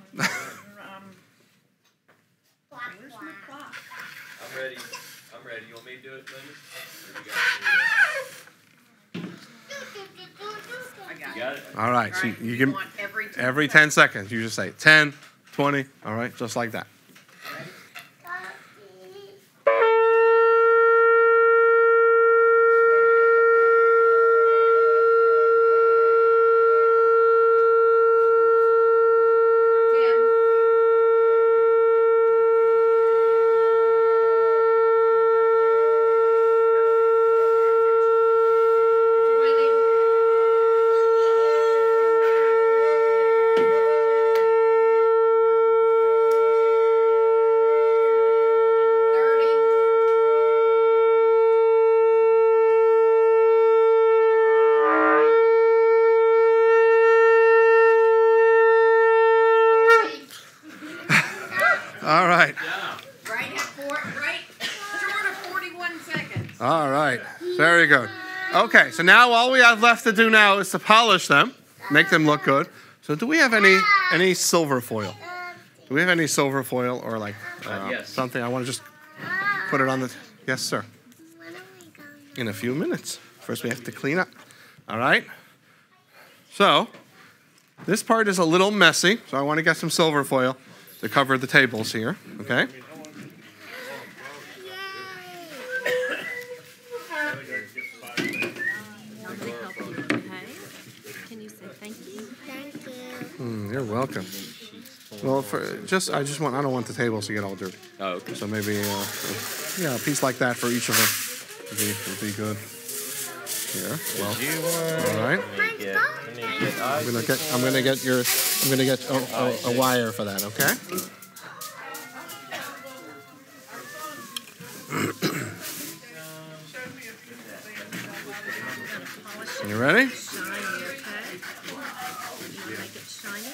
F: Where's my clock?
C: I'm ready. You want me to do it, Lemon? You got it?
A: All right, so
F: Right,
A: you give
F: want
A: every 10 seconds. You just say 10, 20, all right, just like that. All right.
F: Right short of 41 seconds.
A: All right. Very good. Okay, so now all we have left to do now is to polish them, make them look good. So do we have any silver foil? Do we have any silver foil or like
C: Yes.
A: something? I want to just put it on the... Yes, sir. In a few minutes. First we have to clean up. All right? So this part is a little messy, so I want to get some silver foil to cover the tables here, okay?
G: Can you say thank you?
A: You're welcome. Well, I don't want the tables to get all dirty.
C: Oh, okay.
A: So maybe, a piece like that for each of them would be good. Here, well, all right. I'm gonna get a wire for that. Okay. You ready?
G: Shiny, okay? You make it shiny?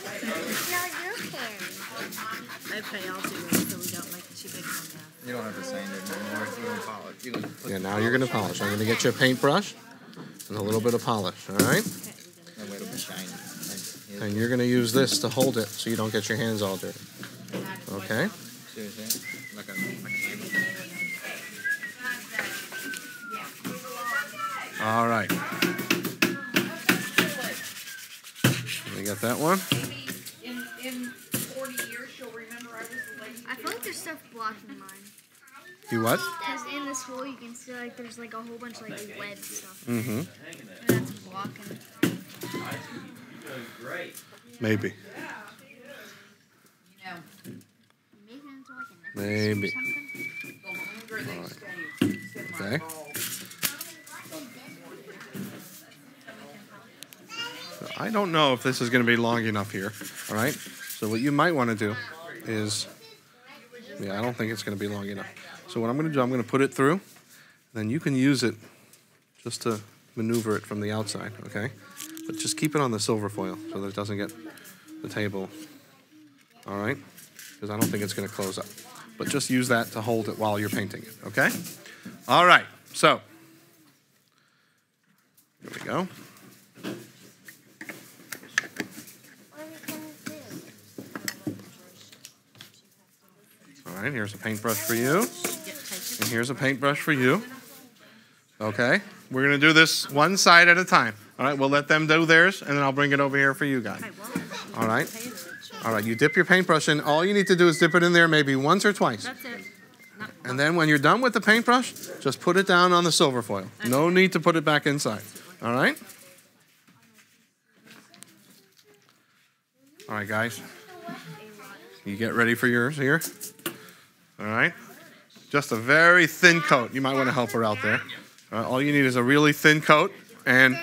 G: Okay, I'll do it so we don't make it too big on that.
D: You don't have to sand it anymore. You don't polish.
A: Yeah, now you're gonna polish. I'm gonna get you a paintbrush. and a little bit of polish, all right?
D: That way it'll be shiny.
A: And you're going to use this to hold it so you don't get your hands all dirty. Okay?
D: See what I'm saying? Like a handle.
A: All right. You got that one?
F: Maybe in 40 years she'll remember I was the lady.
G: I feel like there's stuff blocking mine.
A: You what?
G: Because in this hole you can see like there's like a whole bunch of like web stuff.
A: Mm-hmm.
G: And that's blocking.
C: Great.
A: Maybe.
F: You know,
G: Maybe into like a necklace
A: Maybe.
G: or something.
F: the longer they stay in my
A: Okay.
F: ball.
A: I don't know if this is going to be long enough here. All right? So what you might want to do is, I don't think it's going to be long enough. So what I'm going to do, I'm going to put it through. Then you can use it just to maneuver it from the outside, okay? But just keep it on the silver foil so that it doesn't get the table, all right? Because I don't think it's going to close up. But just use that to hold it while you're painting it, okay? All right, so here we go. All right, here's a paintbrush for you. And here's a paintbrush for you. Okay, we're going to do this one side at a time. All right, we'll let them do theirs, and then I'll bring it over here for you guys. All right? All right, you dip your paintbrush in. All you need to do is dip it in there maybe once or twice.
G: That's it.
A: And then when you're done with the paintbrush, just put it down on the silver foil. No need to put it back inside. All right? All right, guys. You get ready for yours here. All right? Just a very thin coat. You might want to help her out there. All you need is a really thin coat, and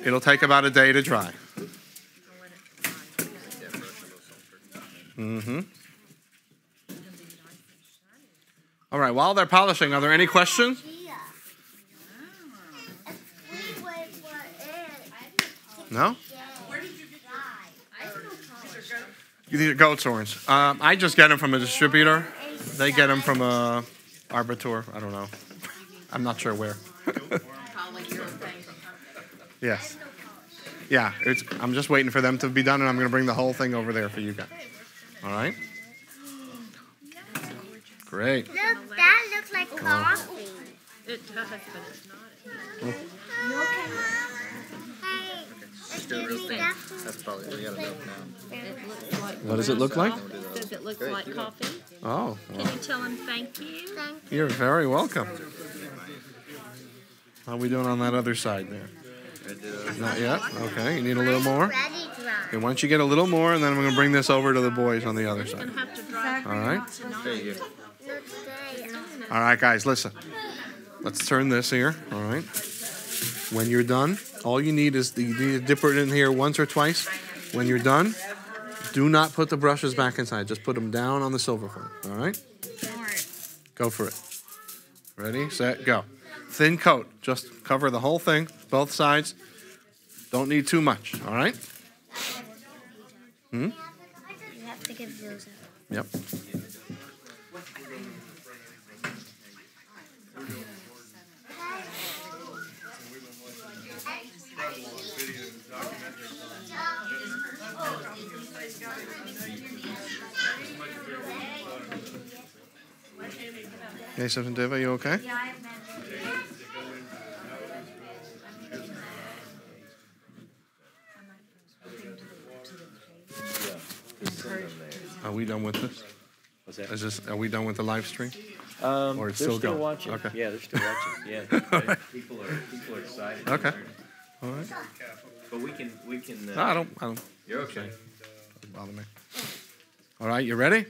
A: it'll take about a day to dry. Mm-hmm. All right, while they're polishing, are there any questions? No? These are goat's horns. I just get them from a distributor. They get them from a arbiter. I don't know. I'm not sure where. Yes. Yeah, I'm just waiting for them to be done, and I'm going to bring the whole thing over there for you guys. All right? Great.
E: Look, that looks like coffee.
G: It does, but it's not.
E: Hey,
D: That's probably, we got enough now.
G: It looks like.
A: What does it look like?
G: Does it look like coffee?
A: Oh,
G: Can you tell him thank you?
A: you're very welcome. How are we doing on that other side there? Not yet? Okay, you need a little more?
E: ready dry.
A: Okay, once you get a little more, and then I'm going to bring this over to the boys on the other side.
G: Gonna have to dry.
A: All right?
D: There you go.
A: All right, guys, listen. Let's turn this here, all right? When you're done, all you need is you need to dip it in here once or twice. When you're done, do not put the brushes back inside. Just put them down on the silver foil, all right? Go for it. Ready, set, go. Thin coat. Just cover the whole thing, both sides. Don't need too much, all right?
E: You have to give those up.
A: Yep. Hey, Stephen Dave, are you okay? Are we done with this?
H: What's that?
A: Is this? Are we done with the live stream? Or it's
H: They're
A: still going?
H: watching.
A: Okay.
H: Yeah, they're still watching. Yeah, people are excited.
A: Okay. All right.
H: But we can.
A: No, I don't.
H: You're okay.
A: Doesn't bother me. All right, you ready?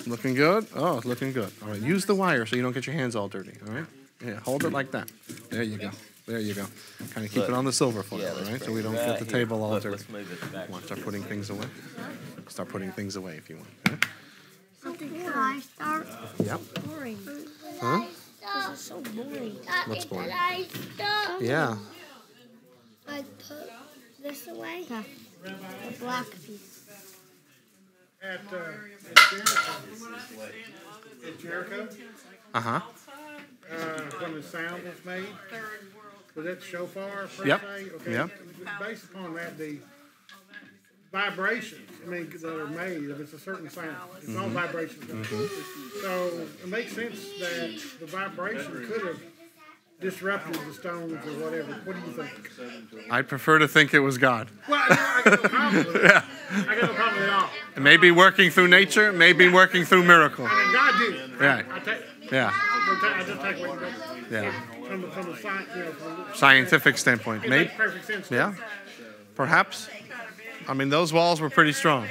A: Looking good? Oh, it's looking good. All right, use the wire so you don't get your hands all dirty. All right? Yeah, hold it like that. There you go. There you go. Kind of keep it on the silver foil, all right? So we don't get the table all dirty.
H: Let's move it back.
A: Want to start putting things away? Start putting things away if you want. Okay?
E: Can I start?
A: Yep.
E: Boring.
A: Huh?
E: This is so boring.
A: What's boring?
E: I stop?
A: Yeah.
E: I put this away. The black piece.
B: At Jericho,
A: Uh-huh.
B: when the sound was made,
I: Was that shofar per
A: Yep.
I: se? Okay.
A: Yep.
I: Based upon that, the vibrations, that are made, if it's a certain sound, it's all vibrations. So it makes sense that the vibration could have disrupted the stones or whatever. What do you think?
A: I'd prefer to think it was God.
I: Well, I got no problem with it.
A: Yeah.
I: I got no problem at all.
A: It may be working through nature, maybe working through miracle.
I: I mean, God did it.
A: Right. Yeah.
I: I just take what
A: Yeah.
I: from the science, from the
A: Scientific standpoint.
I: it
A: Maybe.
I: makes perfect sense.
A: Yeah. Perhaps. I mean, those walls were pretty strong.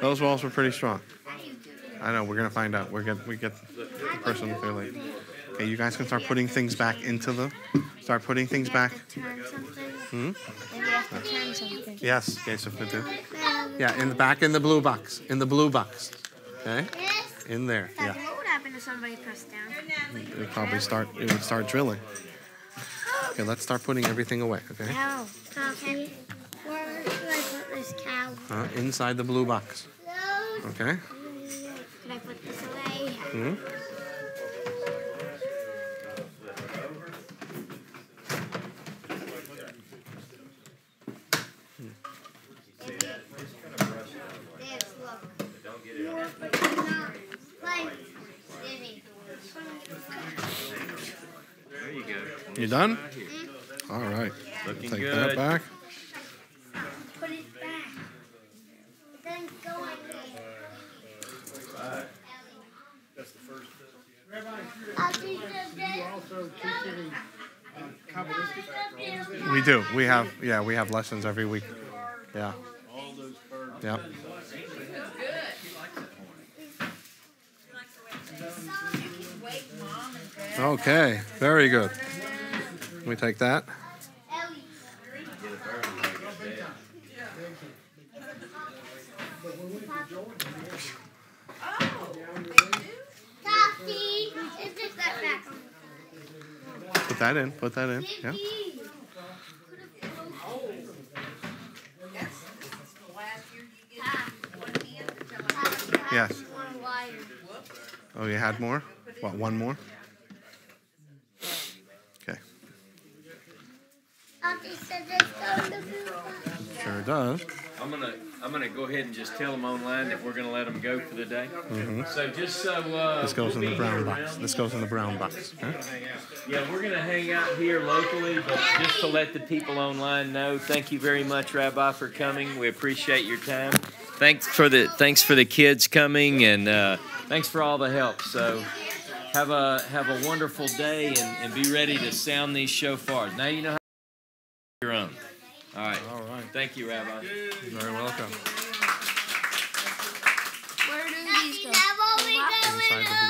A: Those walls were pretty strong. I know. We're gonna find out. We get the person clearly. Okay, you guys can start putting things back into the. Start putting things back.
E: Turn something.
A: Hmm?
E: And we have to turn something.
A: Yes. Okay, so do. Yeah, in the back in the blue box. In the blue box. Okay. In there. Yeah.
E: What would happen if somebody pressed down?
A: It would probably start. It would start drilling. Okay, let's start putting everything away. Okay.
E: How? Okay. Where should I put this cow?
A: Inside the blue box. Okay.
E: Can I put this away?
A: Hmm?
H: There you go.
A: You done? All right.
H: Looking
A: Take
H: good.
A: that back.
E: Put it back. Then go in there.
B: That's the first.
E: I'll teach them this.
I: Also, teach any Kabbalistic.
A: We do. We have lessons every week. Yeah. Yeah. Okay. Very good. Let me take that. Put that in. Put that in. Yeah. Yes. Oh, you had more? What, one more? Okay. Sure does.
H: I'm gonna go ahead and just tell them online that we're gonna let them go for the day. So just so
A: This goes in the brown box. This goes in the brown box. Okay?
H: Yeah, we're gonna hang out here locally, but just to let the people online know, thank you very much, Rabbi, for coming. We appreciate your time. Thanks for the kids coming, and thanks for all the help. So have a wonderful day, and be ready to sound these shofars. Now you know how to do your own. All right.
A: All right.
H: Thank you, Rabbi.
A: You're very welcome.
E: Where do these go?
A: Inside the